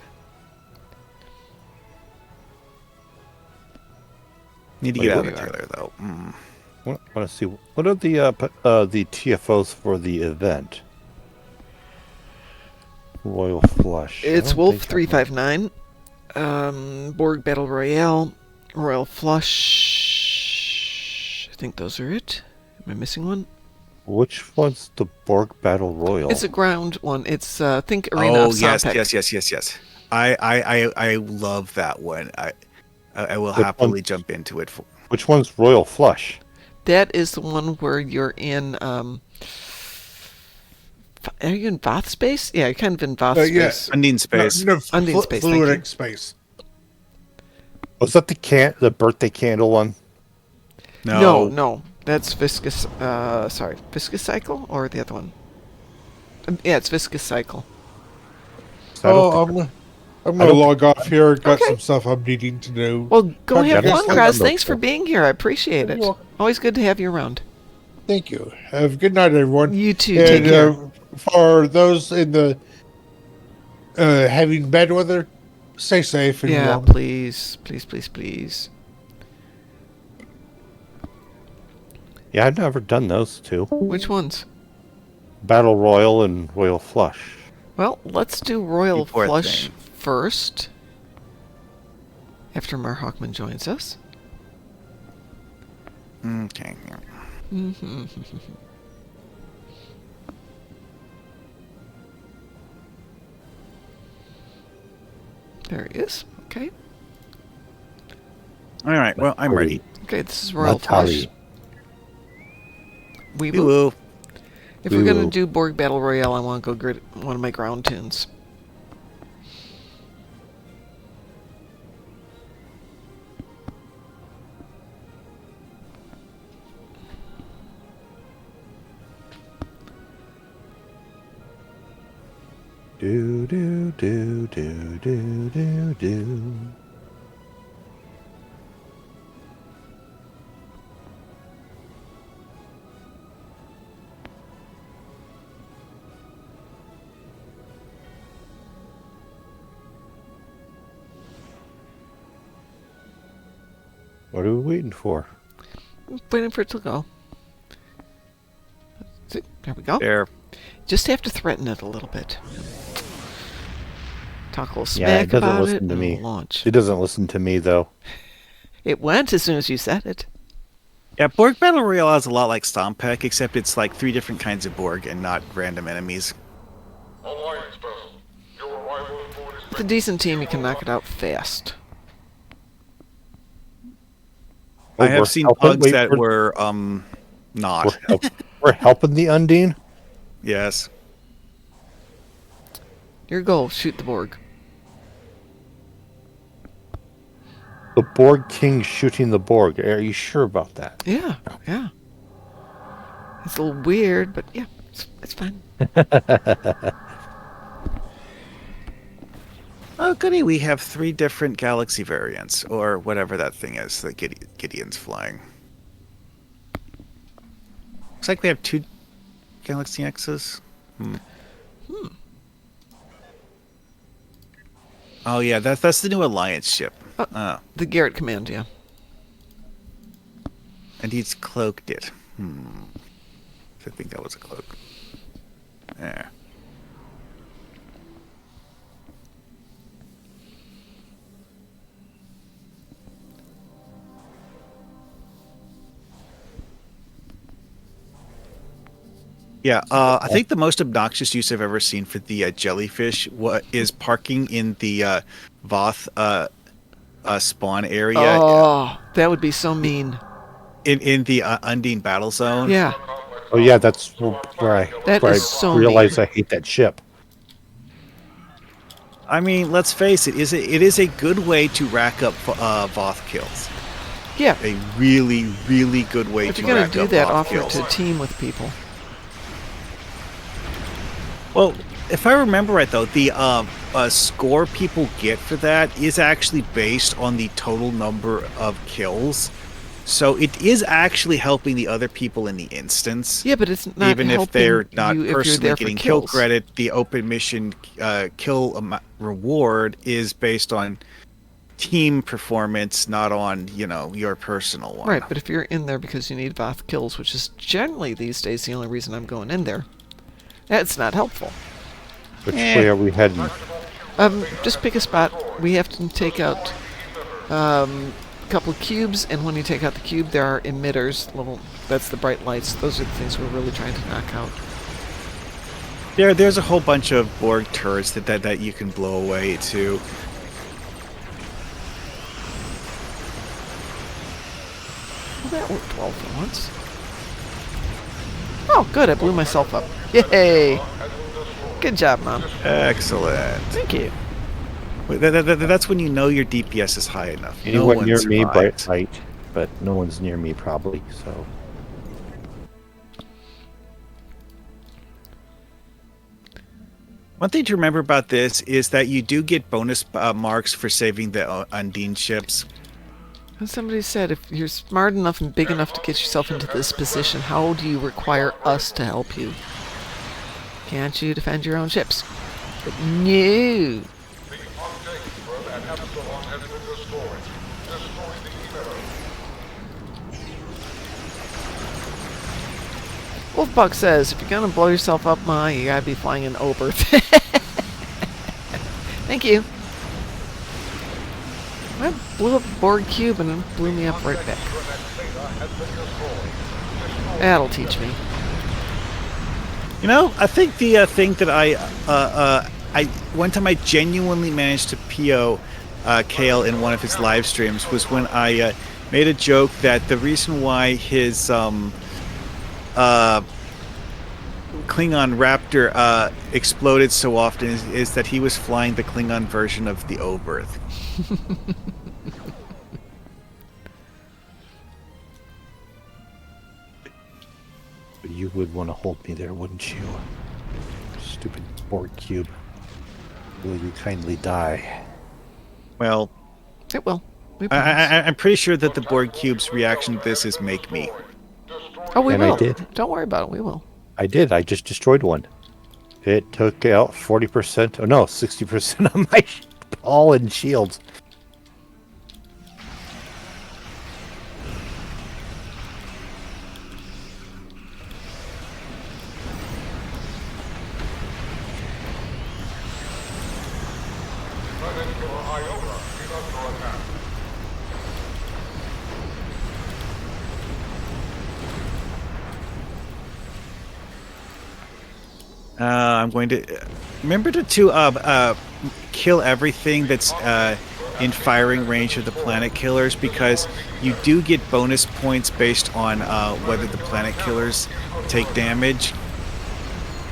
Need to Wait, get out wait, of the trailer, though. Want to see what are the TFOs for the event? Royal Flush. I It's don't Wolf think I- 359, Borg Battle Royale, Royal Flush. I think those are it. Am I missing one? Which one's the Borg Battle Royal? It's a ground one. It's think Arena Oh, of yes, Sompek. yes. I love that one. I will happily jump into it. Which one's Royal Flush? That is the one where you're in. Are you in Voth space? Yeah, you're kind of in Voth Yeah. space. Undine space. Undine space, thank you. Fluidic space. Was that the birthday candle one? No. That's Viscous. Viscous Cycle or the other one? Yeah, it's Viscous Cycle. I'm gonna log off here. Got Okay. some stuff I'm needing to do. Well, go Okay, have yes, fun, I Graz. remember. Thanks for being here. I appreciate it. You're welcome. Always good to have you around. Thank you. Have a good night, everyone. You too. And Take care. for those in the having bad weather, stay safe and Yeah, warm. please. Yeah, I've never done those two. Which ones? Battle Royal and Royal Flush. Well, let's do Royal You poor Flush thing. first. After Mar Hockman joins us. Okay. There he is. Okay. All right. Well, I'm ready. Okay, this is Royal Natali. Flush. We Woo will. woo. If we're going to Woo. do Borg Battle Royale, I want to go grid one of my ground tunes. Do do do do do do do. What are we waiting for? Waiting for it to go. See, there we go. There. Just have to threaten it a little bit. Talk a little Yeah, smack it doesn't about it listen to and me. launch. It doesn't listen to me though. It went as soon as you said it. Yeah, Borg Battle Royale is a lot like Stompek, except it's like 3 different kinds of Borg and not random enemies. Alliance vessel, your arrival in port is With a decent team, you can knock it out fast. I have seen bugs that were not. We're helping the Undine? Yes. Your goal, shoot the Borg. The Borg King shooting the Borg. Are you sure about that? Yeah, yeah. It's a little weird, but yeah, it's fine. Oh, goody, we have 3 different galaxy variants, or whatever that thing is that Gideon's flying. Looks like we have 2 Galaxy X's. Oh yeah, that's the new Alliance ship. The Garrett Command, yeah. And he's cloaked it. I think that was a cloak. There. Yeah, I think the most obnoxious use I've ever seen for the jellyfish is parking in the Voth spawn area. Oh, that would be so mean. In the Undine battle zone. Yeah. Oh yeah, that's where I realize I hate that ship. I mean, let's face it, it is a good way to rack up Voth kills. Yeah. A really, really good way if to rack up Voth kills. If you're going to do that, offer kills. to team with people. Well, if I remember right, though, the score people get for that is actually based on the total number of kills. So it is actually helping the other people in the instance. Yeah, but it's not even if they're not personally getting kill kills. credit. The open mission kill reward is based on team performance, not on your personal one. Right, but if you're in there because you need Voth kills, which is generally these days the only reason I'm going in there, that's not helpful. Which way are we heading? Just pick a spot. We have to take out couple of cubes, and when you take out the cube, there are emitters. That's the bright lights. Those are the things we're really trying to knock out. There's a whole bunch of Borg turrets that you can blow away too. Well, that worked well for once. Oh, good! I blew myself up. Yay! Good job, Mom. Excellent. Thank you. That's when you know your DPS is high enough. Anyone near me, bright light, but no one's near me probably. So. One thing to remember about this is that you do get bonus marks for saving the Undine ships. And somebody said, if you're smart enough and big enough to get yourself into this position, how do you require us to help you? Can't you defend your own ships? But no. Wolfbug says, if you're gonna blow yourself up, Ma, you gotta be flying an Ober. Thank you. I blew up a Borg cube and it blew me up right back. That'll teach me. I think the thing that one time I genuinely managed to PO Kale in one of his live streams was when I made a joke that the reason why his Klingon Raptor exploded so often is that he was flying the Klingon version of the Oberth. You would want to hold me there, wouldn't you? Stupid Borg cube. Will you kindly die? Well, it will. I'm pretty sure that the Borg cube's reaction to this is make me. Oh, we will. I did. Don't worry about it. We will. I did. I just destroyed one. It took out 40%. Oh no, 60% of my hull and shields. I'm going to remember to kill everything that's in firing range of the planet killers, because you do get bonus points based on whether the planet killers take damage.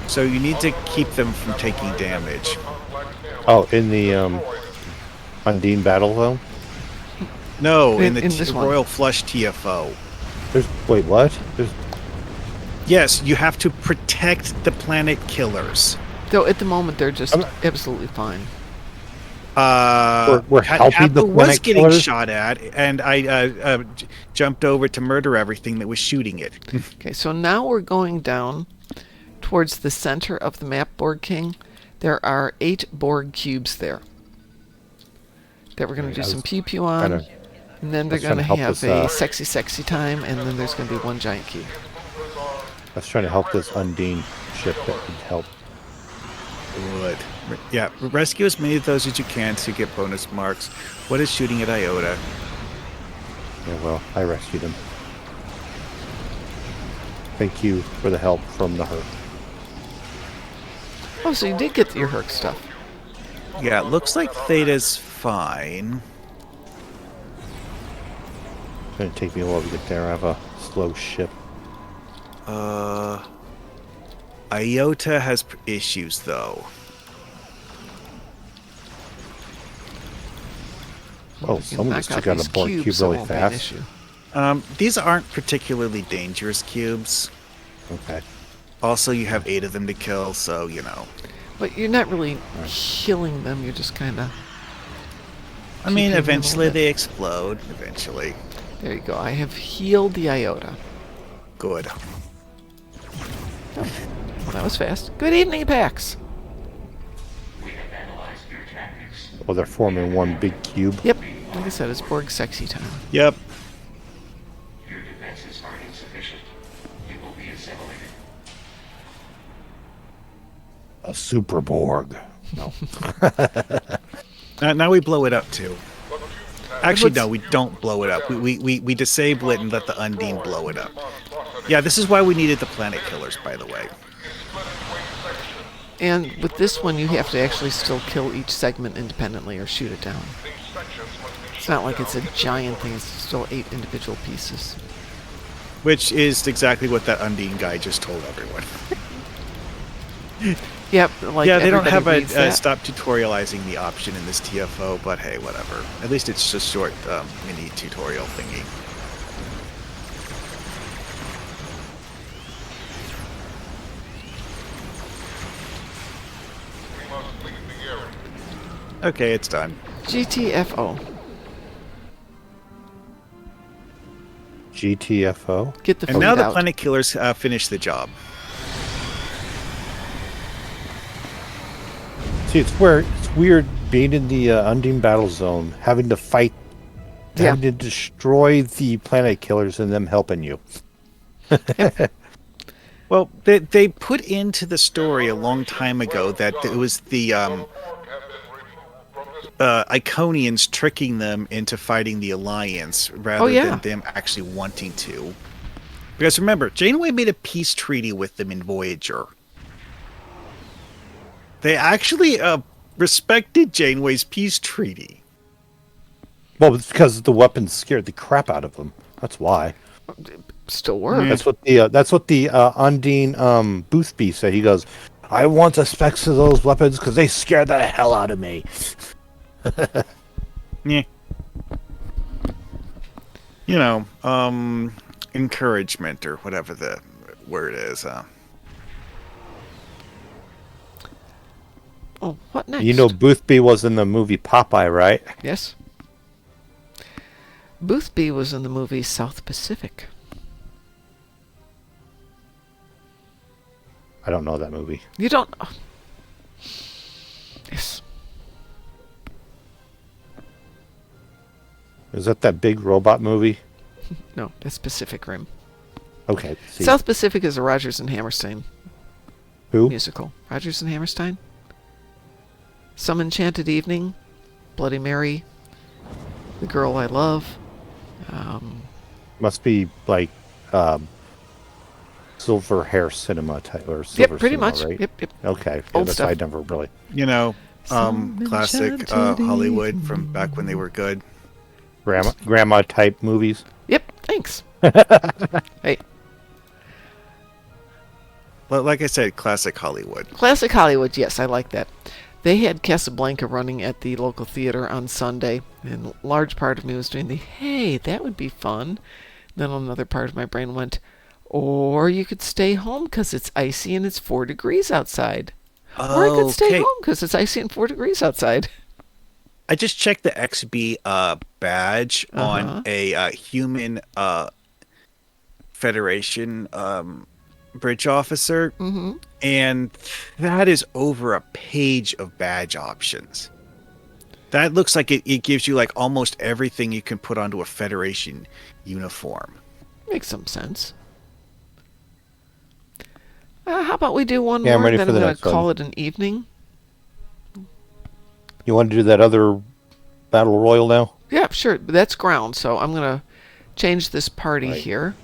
So you need to keep them from taking damage. Oh, in the Undine battle zone? No, in In this one. Royal Flush TFO. Wait, what? Yes, you have to protect the planet killers. Though at the moment they're just absolutely fine. We're helping the was planet getting killers? shot at, and I jumped over to murder everything that was shooting it. Okay, so now we're going down towards the center of the map, Borg King. There are 8 Borg cubes there that we're going to do some pew-pew on. And then they're going to have a sexy time, and then there's going to be one giant cube. I was trying to help this Undine ship that would help. Good. Yeah, rescue as many of those as you can to get bonus marks. What is shooting at Iota? Yeah, well, I rescued him. Thank you for the help from the Herc. Oh, so you did get your Herc stuff. Yeah, it looks like Theta's fine. It's going to take me a while to get there. I have a slow ship. Iota has issues, though. Oh, someone just took out a Borg cube really fast. These aren't particularly dangerous cubes. Okay. Also, you have 8 of them to kill, so, you know. But you're not really killing them, you're just kind of... I mean, eventually they explode. Eventually. There you go. I have healed the Iota. Good. Oh, well, that was fast. Good evening, Pax. Oh, they're forming one big cube. Yep. Like I said, it's Borg sexy time. Yep. Your defenses are insufficient. You will be assimilated. A super Borg. No. Now we blow it up, too. Actually, no, we don't blow it up. We disable it and let the Undine blow it up. Yeah, this is why we needed the planet killers, by the way. And with this one, you have to actually still kill each segment independently or shoot it down. It's not like it's a giant thing, it's still 8 individual pieces. Which is exactly what that Undine guy just told everyone. Yep, like yeah, they don't have reads a that. stop tutorializing the option in this TFO, but hey, whatever. At least it's just short mini tutorial thingy. Okay, it's done. GTFO. GTFO? Get the And food now the out. planet killers finish the job. See, it's weird being in the Undine battle zone, having to fight, having to destroy the planet killers and them helping you. Well, they put into the story a long time ago that it was the Iconians tricking them into fighting the Alliance rather than them actually wanting to. Because remember, Janeway made a peace treaty with them in Voyager. They actually respected Janeway's peace treaty. Well, it's because the weapons scared the crap out of them. That's why. Still works. That's what the Undine Boothby said. He goes, "I want the specs of those weapons because they scare the hell out of me." Yeah. You know, encouragement or whatever the word is. Oh, what next? You know, Boothby was in the movie Popeye, right? Yes. Boothby was in the movie South Pacific. I don't know that movie. You don't... Oh. Yes. Is that big robot movie? No, that's Pacific Rim. Okay. See. South Pacific is a Rodgers and Hammerstein Who? musical. Rodgers and Hammerstein? Some Enchanted Evening, Bloody Mary, The Girl I Love. Must be like Silver Hair Cinema type or Silver Yep, pretty Cinema, much. right? Yep. Okay. Old that's stuff. I never really. You know, classic Hollywood from back when they were good. Grandma type movies. Yep, thanks. Hey. Well, like I said, classic Hollywood. Classic Hollywood, yes, I like that. They had Casablanca running at the local theater on Sunday, and a large part of me was doing hey, that would be fun. Then another part of my brain went, or you could stay home because it's icy and it's 4 degrees outside. Or I could stay home because it's icy and 4 degrees outside. I just checked the XB badge on a human Federation bridge officer, and that is over a page of badge options. That looks like it gives you like almost everything you can put onto a Federation uniform. Makes some sense. How about we do one Yeah, more, I'm ready then for I'm the going next to call one. it an evening? You want to do that other battle royal now? Yeah, sure. That's ground, so I'm going to change this party here.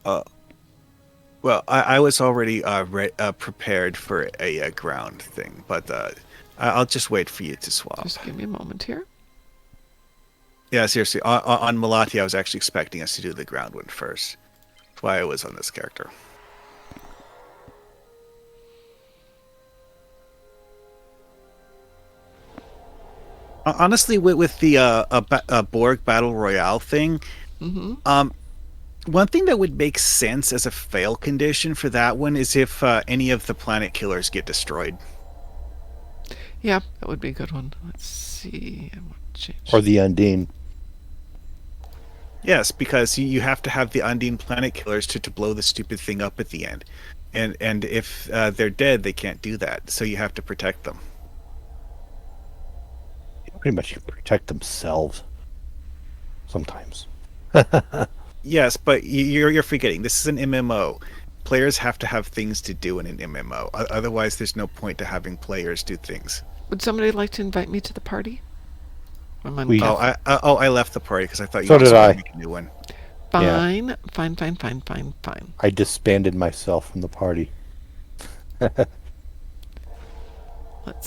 Well, I was already prepared for a ground thing, but I'll just wait for you to swap. Just give me a moment here. Yeah, seriously. On Malati, I was actually expecting us to do the ground one first. That's why I was on this character. Honestly, with the Borg Battle Royale thing, one thing that would make sense as a fail condition for that one is if any of the planet killers get destroyed. Yeah, that would be a good one. Let's see. I want to change. Or the Undine. Yes, because you have to have the Undine planet killers to blow the stupid thing up at the end. And if they're dead, they can't do that. So you have to protect them. Pretty much protect themselves. Sometimes. Yes, but you're forgetting. This is an MMO. Players have to have things to do in an MMO. Otherwise, there's no point to having players do things. Would somebody like to invite me to the party? I left the party because I thought you So did I. make a new one. Fine, Yeah. fine. I disbanded myself from the party. Let's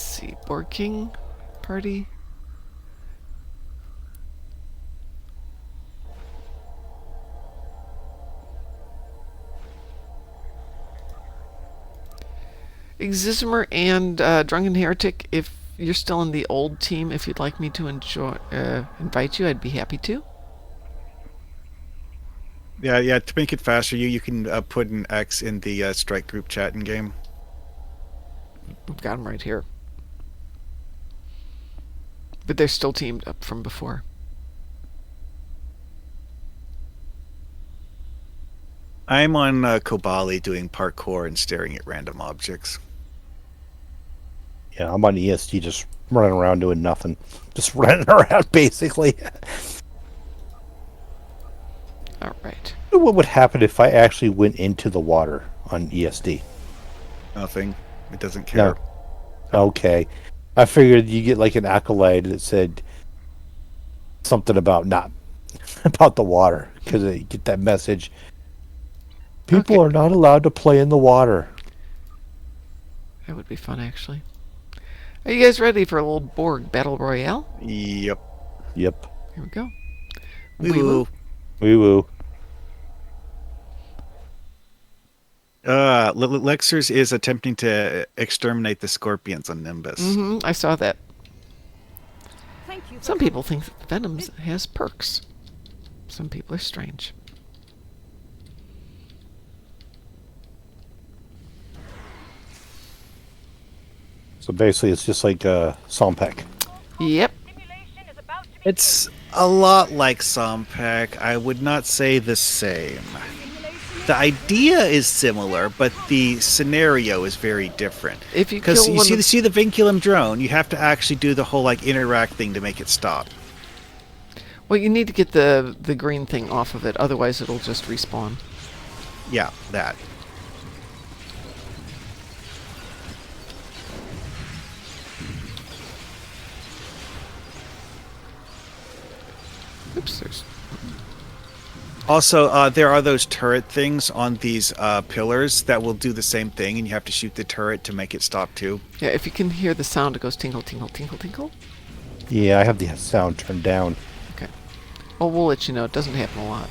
see. Borg King party. Exismer and Drunken Heretic, if you're still in the old team, if you'd like me to invite you, I'd be happy to. Yeah. To make it faster, you can put an X in the Strike group chat in game. I've got them right here. But they're still teamed up from before. I'm on Kobali doing parkour and staring at random objects. Yeah, I'm on EST just running around doing nothing. Just running around, basically. All right. What would happen if I actually went into the water on ESD? Nothing. It doesn't care. No. Okay. I figured you get like an accolade that said something about not about the water, because you get that message. People are not allowed to play in the water. That would be fun, actually. Are you guys ready for a little Borg Battle Royale? Yep. Here we go. Woo. Woo. Lexers is attempting to exterminate the scorpions on Nimbus. I saw that. Thank you. Some people think that Venom has perks. Some people are strange. So basically, it's just like Sompek. Yep. It's a lot like Sompek. I would not say the same. The idea is similar, but the scenario is very different. If you because kill you see the Vinculum drone, you have to actually do the whole like interact thing to make it stop. Well, you need to get the green thing off of it, otherwise it'll just respawn. Yeah, that. Oops, there's... Also, there are those turret things on these pillars that will do the same thing, and you have to shoot the turret to make it stop too. Yeah, if you can hear the sound, it goes tinkle, tinkle, tinkle, tinkle. Yeah, I have the sound turned down. Okay. Well, we'll let you know. It doesn't happen a lot.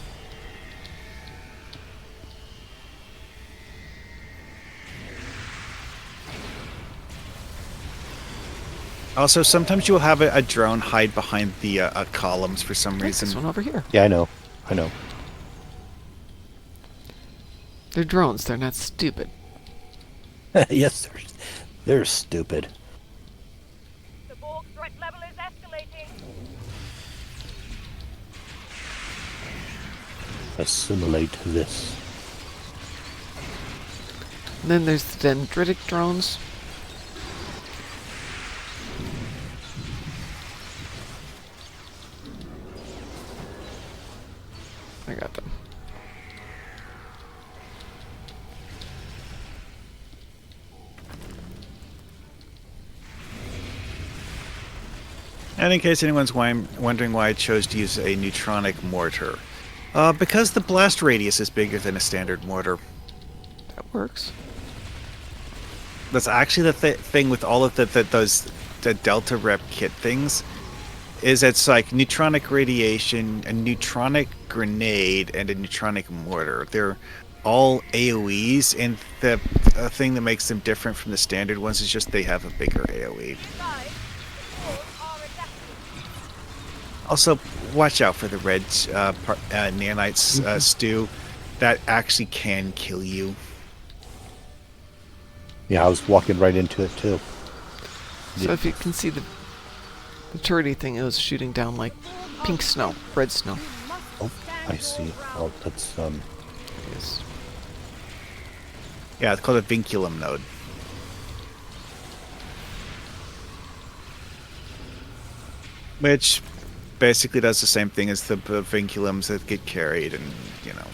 Also, sometimes you will have a drone hide behind the columns for some There's this reason. one over here. Yeah, I know. I know. They're drones. They're not stupid. Yes, they're stupid. The Borg threat level is escalating. Assimilate this. And then there's the dendritic drones. I got them. And in case anyone's wondering why I chose to use a neutronic mortar, because the blast radius is bigger than a standard mortar. That works. That's actually the thing with all of the Delta Rep kit things, is it's like neutronic radiation, a neutronic grenade, and a neutronic mortar. They're all AoEs, and the thing that makes them different from the standard ones is just they have a bigger AoE. Also, watch out for the red nanites, Stu. That actually can kill you. Yeah, I was walking right into it too. So if you can see the turrety thing, it was shooting down like pink snow, red snow. Oh, I see. Oh, that's Yes. Yeah, it's called a vinculum node. Which basically does the same thing as the vinculums that get carried, and you know.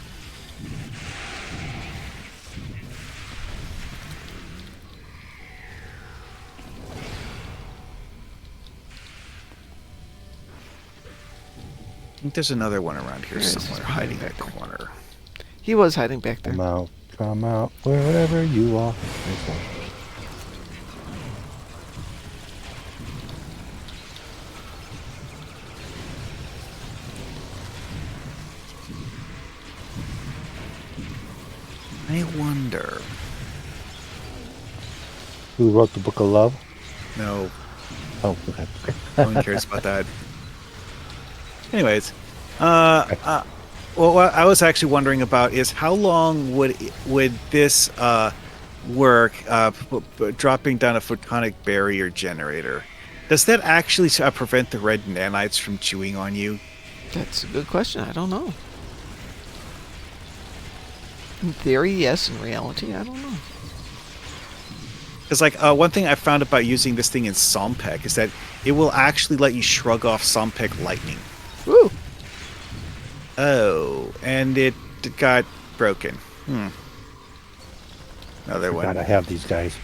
I think there's another one around here There is. somewhere, hiding in that corner. He was hiding back there. come out, wherever you are. I wonder. Who wrote the Book of Love? No, Oh, okay. no one cares about that. Anyways, well, what I was actually wondering about is how long would this work dropping down a photonic barrier generator? Does that actually prevent the red nanites from chewing on you? That's a good question. I don't know. In theory, yes. In reality, I don't know. Because, like, one thing I found about using this thing in Sompek is that it will actually let you shrug off Sompek lightning. Woo! Oh, and it got broken. Another one. Gotta have these guys.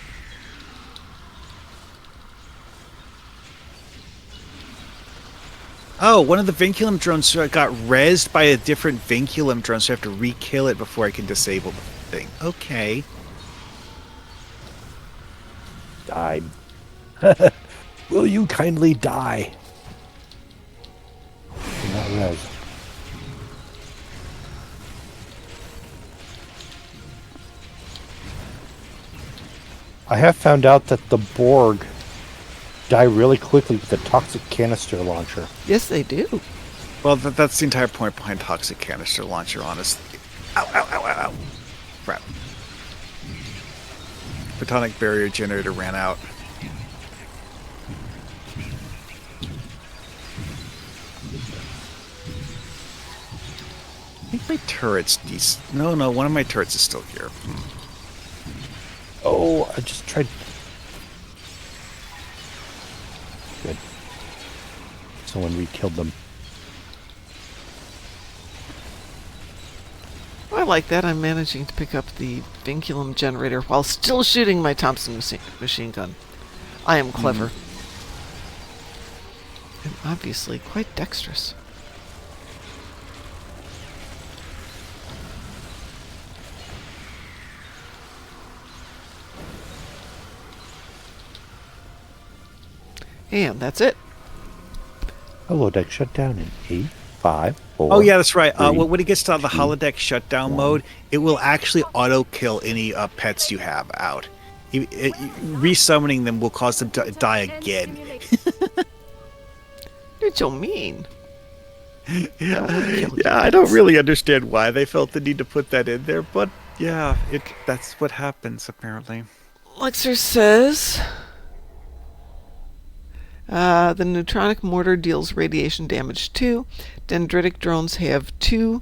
Oh, one of the vinculum drones got rezzed by a different vinculum drone, so I have to re-kill it before I can disable the thing. Okay. Died. Will you kindly die? Not res. I have found out that the Borg die really quickly with a toxic canister launcher. Yes, they do. Well, that's the entire point behind toxic canister launcher, honestly. Ow, ow, ow, ow, ow. Crap. Photonic barrier generator ran out. I think my turret's No, one of my turrets is still here. Oh, I just tried. Good. Someone re-killed them. I like that. I'm managing to pick up the vinculum generator while still shooting my Thompson machine gun. I am clever. And obviously quite dexterous. And that's it. Holodeck shut down in 8, 5, 4. Oh yeah, that's right. 3, When it gets to the 2, holodeck shutdown 1. mode, it will actually auto kill any pets you have out. Resummoning them will cause them to die again. You're so mean. Yeah, I don't really understand why they felt the need to put that in there, but yeah, that's what happens apparently. Lexer says, the neutronic mortar deals radiation damage too. Dendritic drones have 2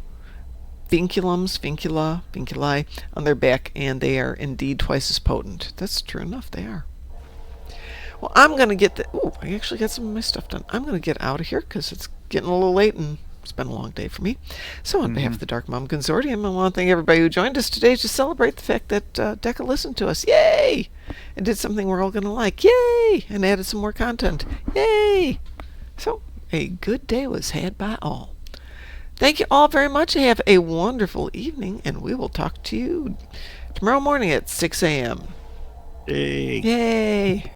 vinculi on their back, and they are indeed twice as potent. That's true enough, they are. Well, I'm going to get I actually got some of my stuff done. I'm going to get out of here because it's getting a little late and it's been a long day for me. So on behalf of the Darkmom Consortium, I want to thank everybody who joined us today to celebrate the fact that Deca listened to us. Yay! And did something we're all going to like. Yay! And added some more content. Yay! So a good day was had by all. Thank you all very much. Have a wonderful evening, and we will talk to you tomorrow morning at 6 a.m. Yay! Yay!